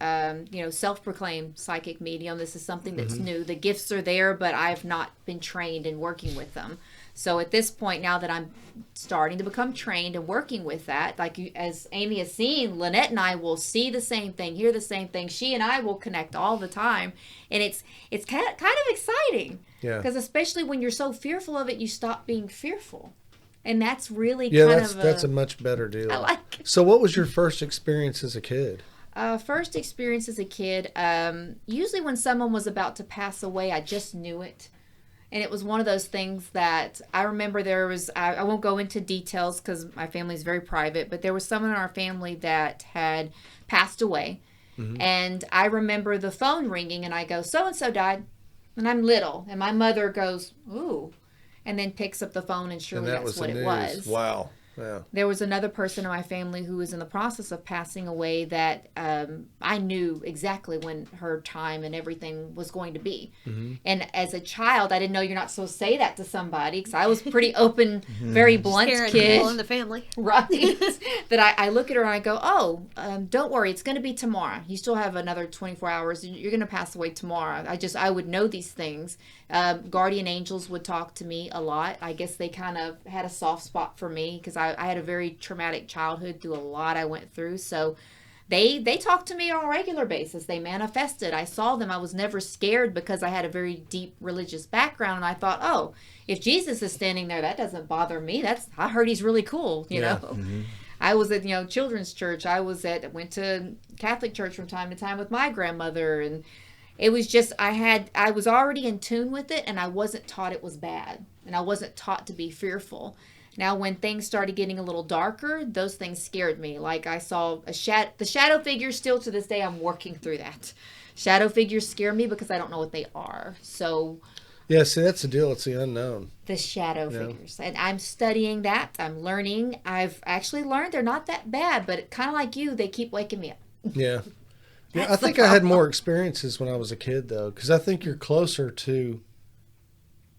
self-proclaimed psychic medium. This is something that's new. The gifts are there, but I've not been trained in working with them. So at this point, now that I'm starting to become trained and working with that, as Amy has seen, Lynette and I will see the same thing, hear the same thing. She and I will connect all the time. And it's kind of exciting. Yeah. Because especially when you're so fearful of it, you stop being fearful. And that's really that's a much better deal. I like it. So what was your first experience as a kid? First experience as a kid, usually when someone was about to pass away, I just knew it. And it was one of those things that I remember there was, I won't go into details because my family is very private, but there was someone in our family that had passed away. Mm-hmm. And I remember the phone ringing and I go, so-and-so died. And I'm little. And my mother goes, ooh. And then picks up the phone, and surely that's what it was. Wow. Yeah. There was another person in my family who was in the process of passing away that I knew exactly when her time and everything was going to be. Mm-hmm. And as a child, I didn't know you're not supposed to say that to somebody, because I was pretty open, very blunt Scaring kid. people in the family. Right. That I look at her and I go, don't worry, it's going to be tomorrow. You still have another 24 hours. You're going to pass away tomorrow. I would know these things. Guardian angels would talk to me a lot. I guess they kind of had a soft spot for me because I had a very traumatic childhood through a lot I went through. So they talked to me on a regular basis. They manifested. I saw them. I was never scared because I had a very deep religious background. And I thought, if Jesus is standing there, that doesn't bother me. I heard he's really cool, you know. Mm-hmm. I was at, children's church. I went to Catholic church from time to time with my grandmother, and it was just, I was already in tune with it, and I wasn't taught it was bad, and I wasn't taught to be fearful. Now, when things started getting a little darker, those things scared me. Like I saw the shadow figures. Still to this day, I'm working through that. Shadow figures scare me because I don't know what they are. So, yeah, see, that's the deal. It's the unknown. The shadow figures, and I'm studying that. I'm learning. I've actually learned they're not that bad, but kind of like you, they keep waking me up. Yeah. Yeah, I think I had more experiences when I was a kid, though, because I think you're closer to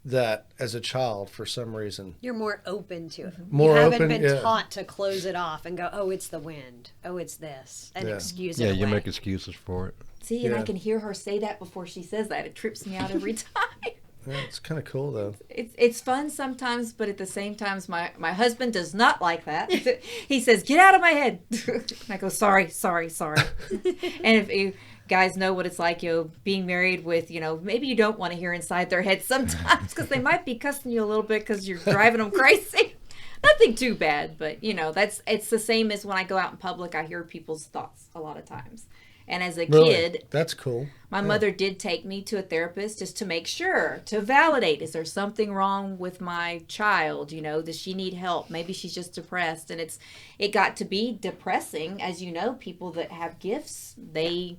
that as a child for some reason. You're more open to it. More you haven't open, been taught to close it off and go, oh, it's the wind. Oh, it's this. And excuse it away. Yeah, you make excuses for it. See, and I can hear her say that before she says that. It trips me out every time. Yeah, it's kind of cool though. It's fun sometimes, but at the same time, my husband does not like that. He says, "Get out of my head." And I go, "Sorry." And if you guys know what it's like, being married with, maybe you don't want to hear inside their head sometimes because they might be cussing you a little bit because you're driving them crazy. Nothing too bad, but it's the same as when I go out in public. I hear people's thoughts a lot of times. And as a kid, that's cool. My mother did take me to a therapist just to make sure, to validate, is there something wrong with my child? Does she need help? Maybe she's just depressed. And it got to be depressing. As you know, people that have gifts, they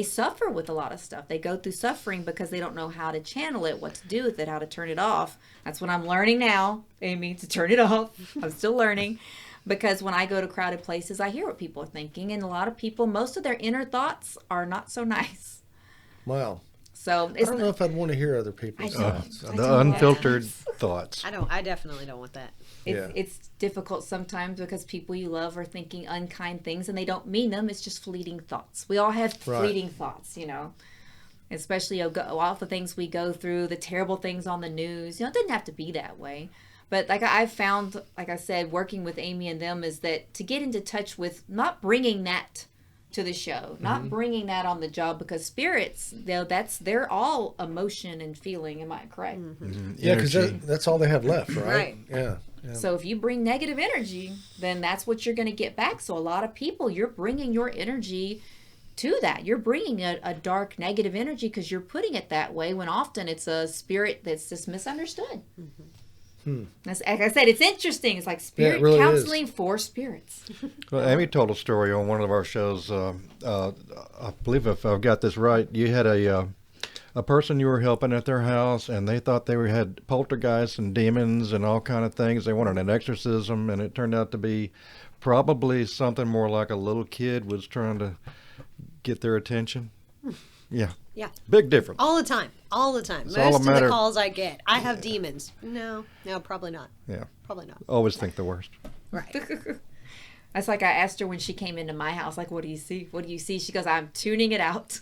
suffer with a lot of stuff. They go through suffering because they don't know how to channel it, what to do with it, how to turn it off. That's what I'm learning now, Amy, to turn it off. I'm still learning. Because when I go to crowded places, I hear what people are thinking. And a lot of people, most of their inner thoughts are not so nice. Wow. So I don't know if I'd want to hear other people's thoughts. The unfiltered thoughts. I definitely don't want that. It's difficult sometimes because people you love are thinking unkind things and they don't mean them. It's just fleeting thoughts. We all have fleeting thoughts, especially all the things we go through, the terrible things on the news. It doesn't have to be that way. But like I've found, like I said, working with Amy and them is that to get into touch with not bringing that to the show, not bringing that on the job, because spirits, they're all emotion and feeling. Am I correct? Mm-hmm. Yeah, because that's all they have left, right? Right. Yeah. So if you bring negative energy, then that's what you're going to get back. So a lot of people, you're bringing your energy to that. You're bringing a dark negative energy because you're putting it that way when often it's a spirit that's just misunderstood. Like I said, it's interesting. It's like spirit really counseling for spirits. Well, Amy told a story on one of our shows. I believe if I've got this right, you had a person you were helping at their house, and they thought they had poltergeists and demons and all kind of things. They wanted an exorcism, and it turned out to be probably something more like a little kid was trying to get their attention. Yeah. Yeah. Big difference. All the time. It's Most of the calls I get, I have demons. No, probably not. Yeah. Probably not. Always think the worst. Right. That's like I asked her when she came into my house, like, what do you see? What do you see? She goes, I'm tuning it out.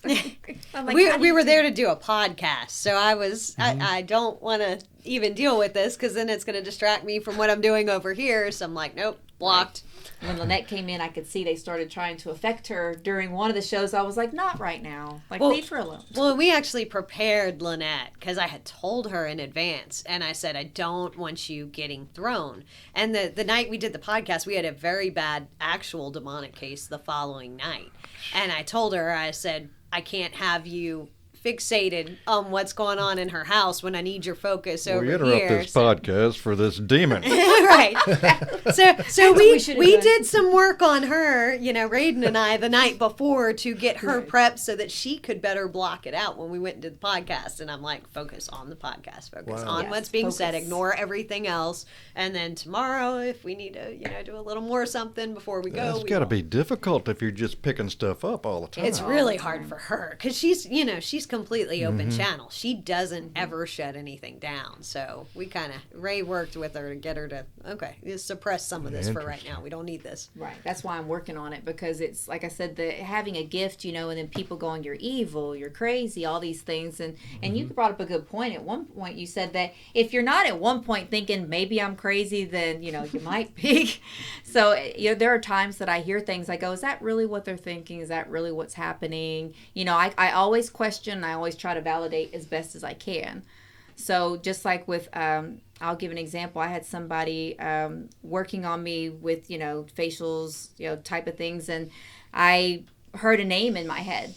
I'm like, we were there to do a podcast, so I was, I don't want to even deal with this because then it's going to distract me from what I'm doing over here. So I'm like, nope, blocked. When Lynette came in, I could see they started trying to affect her during one of the shows. I was like, not right now. Like, leave her alone. Well, we actually prepared Lynette because I had told her in advance. And I said, I don't want you getting thrown. And the night we did the podcast, we had a very bad actual demonic case the following night. And I told her, I said, I can't have you fixated on what's going on in her house when I need your focus over here. We interrupt this podcast for this demon. Right. So we did some work on her, Raiden and I, the night before to get her prepped so that she could better block it out when we went into the podcast. And I'm like, focus on the podcast, focus on what's being said, ignore everything else. And then tomorrow, if we need to, do a little more something before we go. It's got to be difficult if you're just picking stuff up all the time. It's really hard for her because she's completely open channel. She doesn't ever shut anything down. So we Ray worked with her to get her to, suppress some of this for right now. We don't need this. Right. That's why I'm working on it, because it's, like I said, having a gift, and then people going, you're evil, you're crazy, all these things. And you brought up a good point. At one point you said that if you're not at one point thinking, maybe I'm crazy, then, you might be. So, there are times that I hear things, I go, is that really what they're thinking? Is that really what's happening? I always question, I always try to validate as best as I can. So just like with, I'll give an example. I had somebody working on me with, facials, type of things. And I heard a name in my head.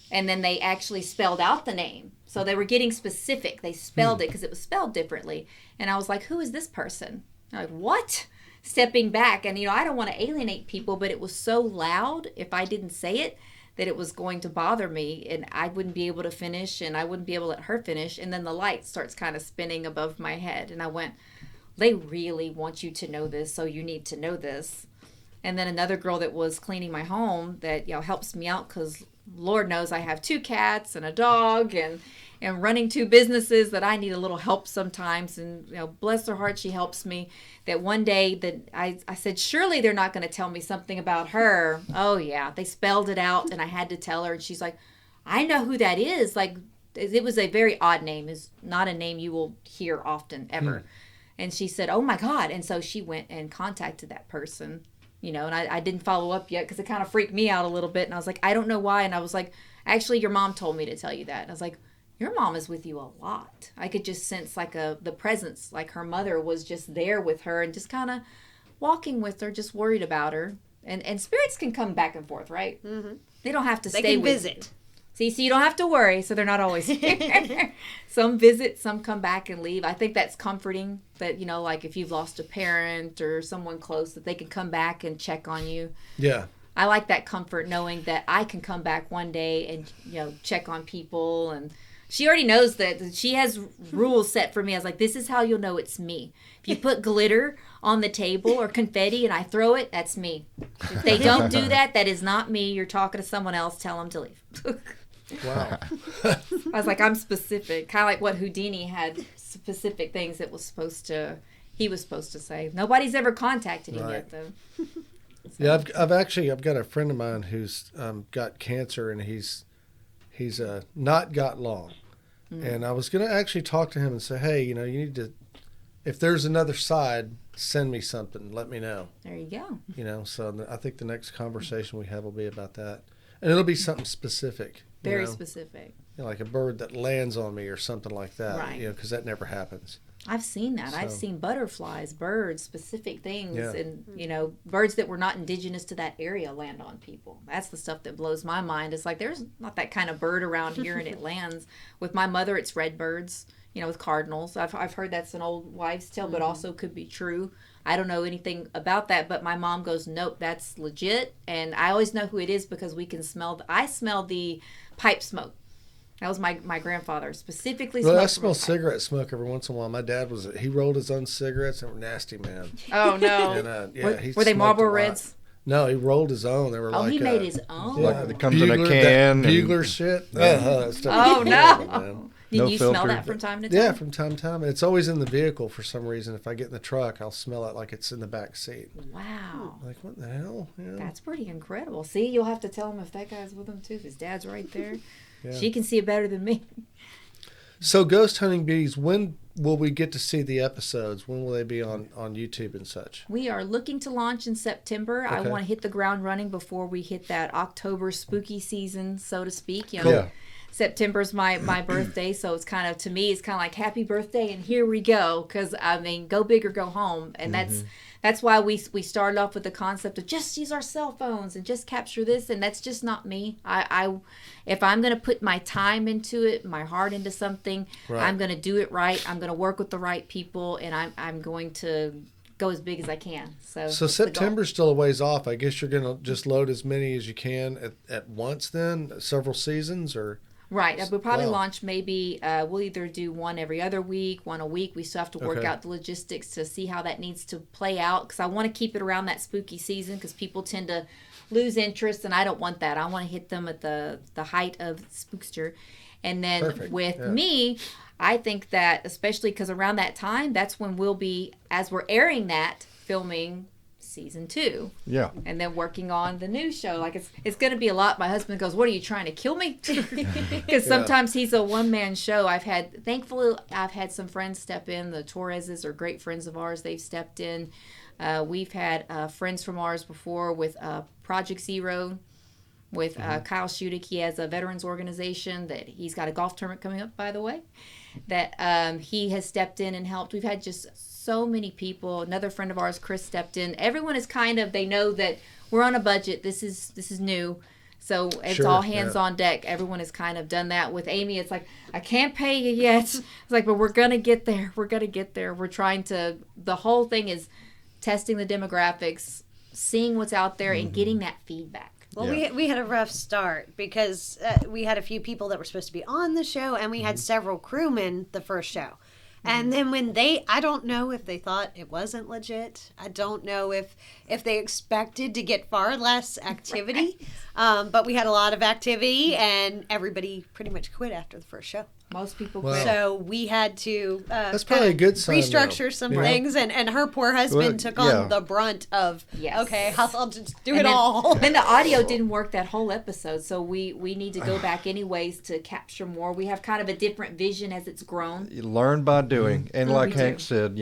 And then they actually spelled out the name. So they were getting specific. They spelled it because it was spelled differently. And I was like, who is this person? I'm like, what? Stepping back. And, I don't want to alienate people, but it was so loud if I didn't say it, that it was going to bother me, and I wouldn't be able to finish, and I wouldn't be able to let her finish. And then the light starts kind of spinning above my head. And I went, they really want you to know this, so you need to know this. And then another girl that was cleaning my home that, helps me out, because Lord knows I have 2 cats and a dog and running 2 businesses that I need a little help sometimes. And, bless her heart, she helps me. That one day that I said, surely they're not going to tell me something about her. Oh, yeah. They spelled it out, and I had to tell her. And she's like, I know who that is. Like, it was a very odd name. It's not a name you will hear often ever. And she said, oh my God. And so she went and contacted that person, and I didn't follow up yet because it kind of freaked me out a little bit. And I was like, I don't know why. And I was like, actually, your mom told me to tell you that. And I was like, your mom is with you a lot. I could just sense like the presence, like her mother was just there with her and just kind of walking with her, just worried about her. And spirits can come back and forth, right? Mm-hmm. They don't have to stay with visit. you. See, so you don't have to worry. So they're not always here. Some visit, some come back and leave. I think that's comforting that, like if you've lost a parent or someone close, that they can come back and check on you. Yeah. I like that comfort knowing that I can come back one day and, check on people. And she already knows that she has rules set for me. I was like, this is how you'll know it's me. If you put glitter on the table or confetti and I throw it, that's me. If they don't do that, that is not me. You're talking to someone else. Tell them to leave. Wow. I was like, I'm specific. Kind of like what Houdini had specific things that he was supposed to say. Nobody's ever contacted him yet, though. So. Yeah, I've got a friend of mine who's got cancer, and he's not got long. And I was going to actually talk to him and say, hey, you need to, if there's another side, send me something. Let me know. There you go. So I think the next conversation we have will be about that. And it'll be something specific. Very specific. Like a bird that lands on me or something like that. Right. Because that never happens. I've seen that. So. I've seen butterflies, birds, specific things, Yeah. and birds that were not indigenous to that area land on people. That's the stuff that blows my mind. It's like there's not that kind of bird around here, and it lands. With my mother, it's redbirds. With cardinals. I've heard that's an old wives' tale, but also could be true. I don't know anything about that, but my mom goes, nope, that's legit, and I always know who it is because we can smell. I smell the pipe smoke. That was my grandfather specifically. Well, I smell cigarette smoke every once in a while. My dad he rolled his own cigarettes and were nasty, man. Oh no! And, were they Marlboro Reds? No, he rolled his own. They were like. He made his own. Yeah, Like it comes in a can. Bugler shit. Oh no! Did you smell that from time to time? Yeah, from time to time. And it's always in the vehicle for some reason. If I get in the truck, I'll smell it like it's in the back seat. Wow. Like, what the hell? Yeah. That's pretty incredible. See, you'll have to tell him if that guy's with him too, if his dad's right there. Yeah. She can see it better than me. So, Ghost Hunting Beauties, when will we get to see the episodes? When will they be on YouTube and such? We are looking to launch in September. Okay. I want to hit the ground running before we hit that October spooky season, so to speak. Yeah. September's my birthday, so it's kind of like happy birthday and here we go, because go big or go home, and that's why we started off with the concept of just use our cell phones and just capture this, and that's just not me. I if I'm going to put my time into it, my heart into something, right. I'm going to do it right. I'm going to work with the right people, and I'm going to go as big as I can. So September's still a ways off. I guess you're going to just load as many as you can at once then, several seasons, or... Right. We'll probably launch maybe, we'll either do one every other week, one a week. We still have to work out the logistics to see how that needs to play out, because I want to keep it around that spooky season, because people tend to lose interest, and I don't want that. I want to hit them at the height of spookster. And then me, I think that, especially because around that time, that's when we'll be, as we're airing that, filming season 2. Yeah. And then working on the new show. Like it's going to be a lot. My husband goes, what are you trying to kill me? Because sometimes he's a one-man show. Thankfully I've had some friends step in. The Torreses are great friends of ours. They've stepped in. We've had friends from ours before with Project Zero, with Kyle Shudick. He has a veterans organization that he's got a golf tournament coming up, by the way, that he has stepped in and helped. We've had just so many people. Another friend of ours, Chris, stepped in. Everyone is they know that we're on a budget. This is new. So it's all hands on deck. Everyone has kind of done that. With Amy, it's like, I can't pay you yet. It's like, but we're going to get there. We're trying to, the whole thing is testing the demographics, seeing what's out there, and getting that feedback. Well, we had a rough start because we had a few people that were supposed to be on the show, and we had several crewmen the first show. And then when I don't know if they thought it wasn't legit. I don't know if they expected to get far less activity. But we had a lot of activity, and everybody pretty much quit after the first show. Most people Wow. quit. So we had to That's probably a good sign, restructure though. some Yeah. things, and her poor husband Well, took yeah. on the brunt of, Yes. okay, I'll just do And it then, all. then the audio didn't work that whole episode, so we need to go back anyways to capture more. We have kind of a different vision as it's grown. You learn by doing, and Oh, like we do. Hank said,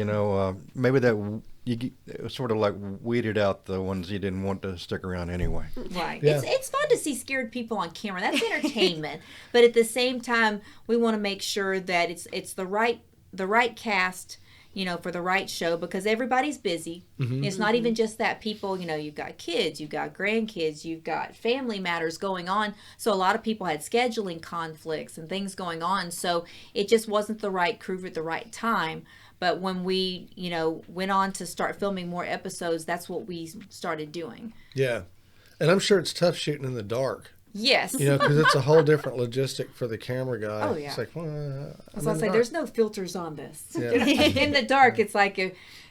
maybe that it sort of like weeded out the ones you didn't want to stick around anyway. Right. Yeah. It's fun to see scared people on camera. That's entertainment. But at the same time, we want to make sure that it's the right cast, for the right show, because everybody's busy. It's not even just that people, you've got kids, you've got grandkids, you've got family matters going on. So a lot of people had scheduling conflicts and things going on. So it just wasn't the right crew at the right time. But when we, went on to start filming more episodes, that's what we started doing. Yeah. And I'm sure it's tough shooting in the dark. Yes. Because it's a whole different logistic for the camera guy. Oh, yeah. It's like, well, So I'll say there's no filters on this. Yeah. In the dark, it's like,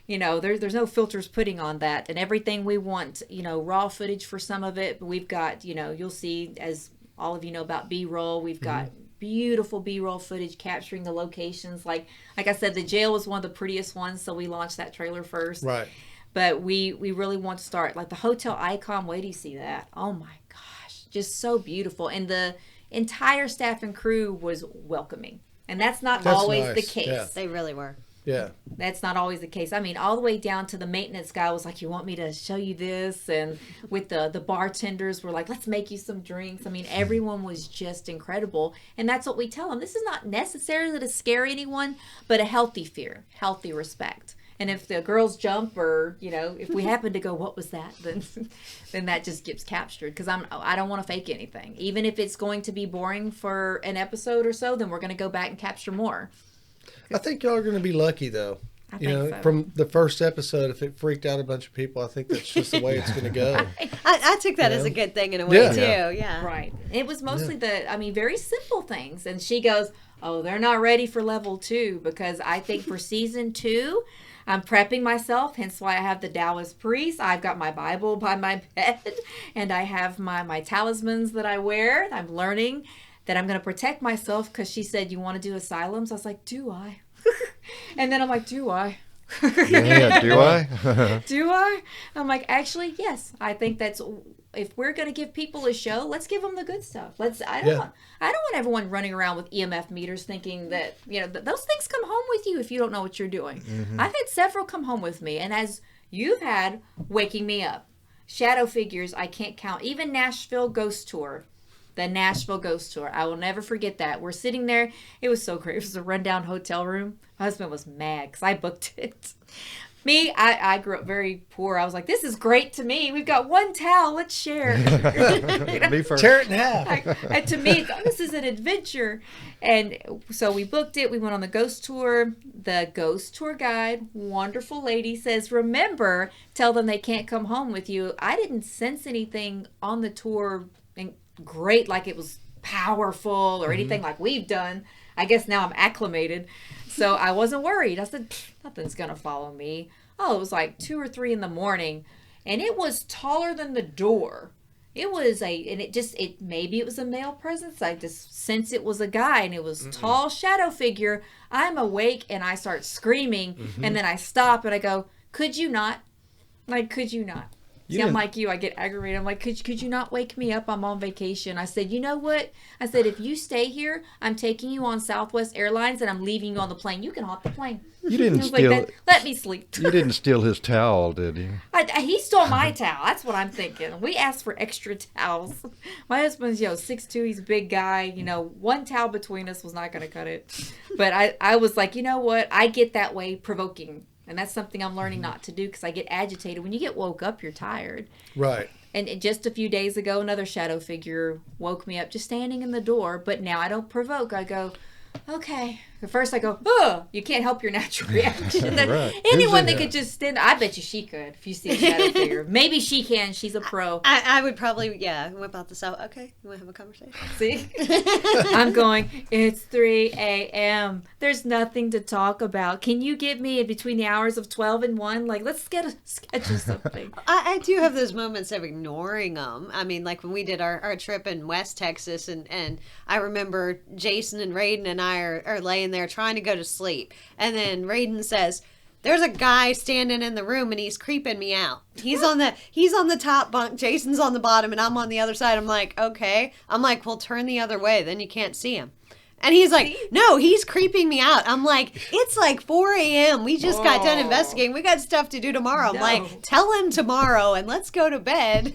there's no filters putting on that. And everything we want, raw footage for some of it. But we've got, you'll see, as all of you know about B-roll, we've got beautiful B-roll footage capturing the locations. Like I said, the jail was one of the prettiest ones, so we launched that trailer first. Right. But we really want to start, like the hotel icon. Wait till you see that. Oh my gosh, just so beautiful. And the entire staff and crew was welcoming. And that's not That's always the nice, case. yeah. They really were. Yeah. That's not always the case. I mean, all the way down to the maintenance guy was like, you want me to show you this? And with the bartenders were like, let's make you some drinks. I mean, everyone was just incredible. And that's what we tell them. This is not necessarily to scare anyone, but a healthy fear, healthy respect. And if the girls jump, or if we happen to go, what was that? Then that just gets captured, because I don't want to fake anything. Even if it's going to be boring for an episode or so, then we're going to go back and capture more. I think y'all are going to be lucky, though. I think so. From the first episode, if it freaked out a bunch of people, I think that's just the way it's going to go. I took that as a good thing in a way, Yeah. too. Yeah. Right. It was mostly very simple things. And she goes, oh, they're not ready for level 2, because I think for season 2, I'm prepping myself, hence why I have the Taoist priest. I've got my Bible by my bed, and I have my talismans that I wear. I'm learning that I'm going to protect myself, because she said, you want to do asylums? I was like, do I? And then I'm like, do I? Yeah, do I? Do I? I'm like, actually, yes. I think that's, if we're going to give people a show, let's give them the good stuff. I don't want everyone running around with EMF meters thinking that, those things come home with you if you don't know what you're doing. I've had several come home with me, and as you've had, waking me up. Shadow figures, I can't count. Even Nashville Ghost Tour. The Nashville Ghost Tour. I will never forget that. We're sitting there. It was so great. It was a rundown hotel room. My husband was mad because I booked it. Me, I grew up very poor. I was like, this is great to me. We've got one towel. Let's share. Me first. Tear it in half. And to me, this is an adventure. And so we booked it. We went on the ghost tour. The ghost tour guide, wonderful lady, says, remember, tell them they can't come home with you. I didn't sense anything on the tour great, like it was powerful or anything like we've done. I guess now I'm acclimated, so I wasn't worried. I said, nothing's gonna follow me. Oh, it was like 2 or 3 in the morning, and it was taller than the door. It was maybe it was a male presence. I just sensed it was a guy, and it was tall shadow figure. I'm awake, and I start screaming, and then I stop, and I go, could you not? Like, could you not? See, I'm like you. I get aggravated. I'm like, could you not wake me up? I'm on vacation. I said, you know what? I said, if you stay here, I'm taking you on Southwest Airlines, and I'm leaving you on the plane. You can hop the plane. You didn't I was steal. like, let me sleep. You didn't steal his towel, did you? He stole my towel. That's what I'm thinking. We asked for extra towels. My husband's 6'2". He's a big guy. One towel between us was not going to cut it. But I was like, you know what? I get that way provoking. And that's something I'm learning not to do, because I get agitated. When you get woke up, you're tired. Right. And just a few days ago, another shadow figure woke me up just standing in the door. But now I don't provoke. I go, okay, At first I go, oh, you can't help your natural reaction. Right. Anyone Usually, that could just stand, I bet you she could if you see a shadow figure. Maybe she can. She's a pro. I would probably, whip out the cell. Okay, you want to have a conversation? See? I'm going, it's 3 a.m. There's nothing to talk about. Can you get me in between the hours of 12 and 1? Like, let's schedule something. I do have those moments of ignoring them. I mean, like when we did our trip in West Texas, and I remember Jason and Raiden and I are laying there trying to go to sleep. And then Raiden says, there's a guy standing in the room and he's creeping me out. He's on the top bunk, Jason's on the bottom, and I'm on the other side. I'm like, okay. I'm like, well, turn the other way, then you can't see him. And he's like, no, he's creeping me out. I'm like, it's like 4 a.m. We just got done investigating. We got stuff to do tomorrow. I'm like, tell him tomorrow and let's go to bed.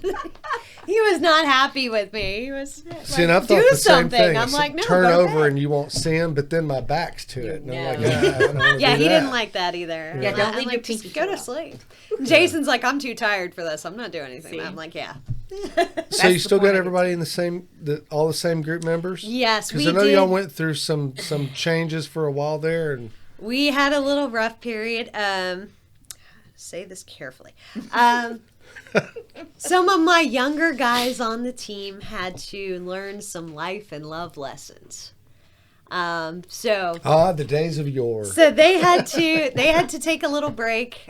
He was not happy with me. He was See, and I like, thought do the same something. thing. I'm like, no, turn go to over bed. and you won't see him, but then my back's to it. And I'm like, No. I don't want to Yeah, do he that. didn't like that either. Yeah, don't I'm leave like, your just pinky go toe to out. sleep. Jason's like, I'm too tired for this. I'm not doing anything. See? I'm like, yeah. So you the still point got I everybody in all the same group members? Yes, Because we I know did. y'all went through some changes for a while there, and We had a little rough period. Say this carefully. Some of my younger guys on the team had to learn some life and love lessons. the days of yore. So they had to take a little break,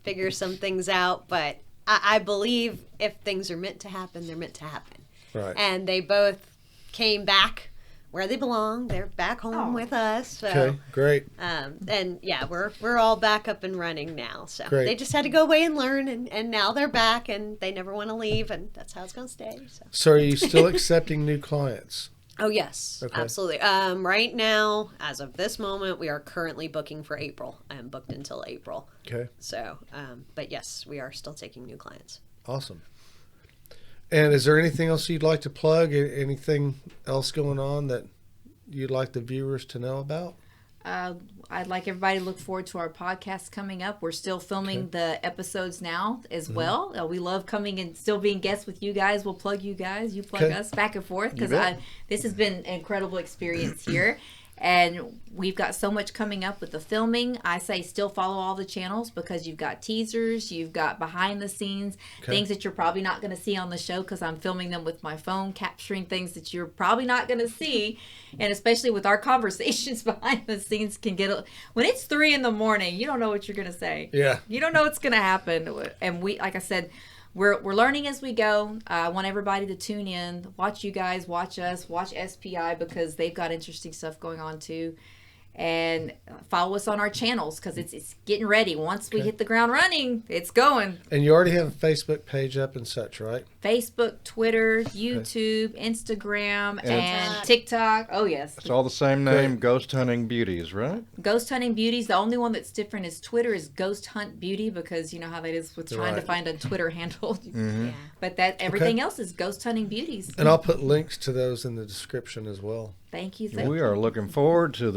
figure some things out. But I believe if things are meant to happen, they're meant to happen. Right. And they both came back where they belong. They're back home with us. So, Okay, great. and yeah, we're all back up and running now. So Great. they just had to go away and learn, and now they're back, and they never want to leave, and that's how it's going to stay. So are you still accepting new clients? Oh yes, Okay. absolutely. Right now, as of this moment, we are currently booking for April. I am booked until April. Okay, So, but yes, we are still taking new clients. awesome. And is there anything else you'd like to plug? Anything else going on that you'd like the viewers to know about? I'd like everybody to look forward to our podcast coming up. We're still filming the episodes now as well. We love coming and still being guests with you guys. We'll plug you guys. You plug Okay. us back and forth because bet. this has been an incredible experience here. And we've got so much coming up with the filming. I say still follow all the channels because you've got teasers, you've got behind the scenes, things that you're probably not going to see on the show because I'm filming them with my phone, capturing things that you're probably not going to see. And especially with our conversations behind the scenes can get, when it's 3 a.m, you don't know what you're going to say. Yeah. You don't know what's going to happen. And we, like I said, we're learning as we go. I want everybody to tune in, watch you guys, watch us, watch SPI because they've got interesting stuff going on too. And follow us on our channels because it's getting ready. Once we hit the ground running, it's going. And you already have a Facebook page up and such, right? Facebook, Twitter, YouTube, Instagram, and TikTok. Oh, yes. It's all the same name, Great. Ghost Hunting Beauties, right? Ghost Hunting Beauties. The only one that's different is Twitter is Ghost Hunt Beauty because you know how that is with trying to Right. find a Twitter handle. Yeah. But that everything else is Ghost Hunting Beauties. And I'll put links to those in the description as well. Thank you. We are looking forward to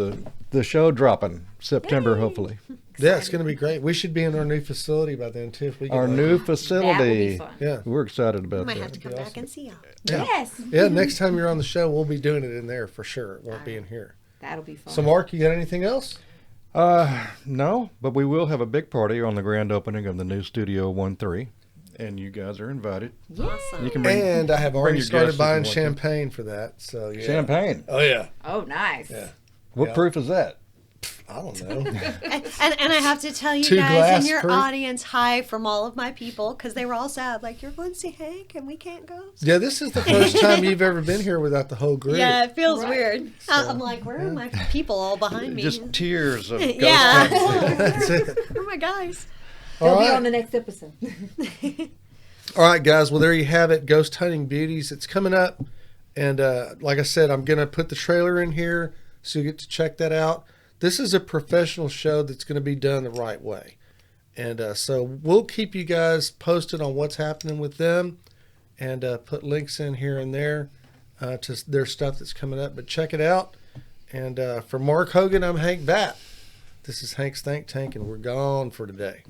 the show dropping September, hopefully. Yeah, it's going to be great. We should be in our new facility by then too. If we get Our lucky. new That will be facility. fun. Yeah. We're excited I about might have that. to come back and see y'all. Yeah. Yes. Yeah, next time you're on the show, we'll be doing it in there for sure. It won't be in here. That'll be fun. So, Mark, you got anything else? No, but we will have a big party on the grand opening of the new Studio 1-3, and you guys are invited. Awesome. You can bring And I have already your started guests if you buying want to. champagne for that. So yeah. Champagne. Oh yeah. Oh, nice. Yeah. What Yeah. proof is that? I don't know. And I have to tell you 2 guys glass in your proof. audience, hi from all of my people because they were all sad. Like, you're going to see Hank and we can't go. Yeah, this is the first time you've ever been here without the whole group. Yeah, it feels Right. weird. I'm like, where are my people all behind me? Just tears of ghost yeah. hunting. That's it. Where are my guys? They'll All be right. on the next episode. All right, guys. Well, there you have it. Ghost Hunting Beauties. It's coming up. And like I said, I'm going to put the trailer in here so you get to check that out. This is a professional show that's going to be done the right way. And so we'll keep you guys posted on what's happening with them and put links in here and there to their stuff that's coming up. But check it out. And for Mark Hogan, I'm Hank Batt. This is Hank's Think Tank, and we're gone for today.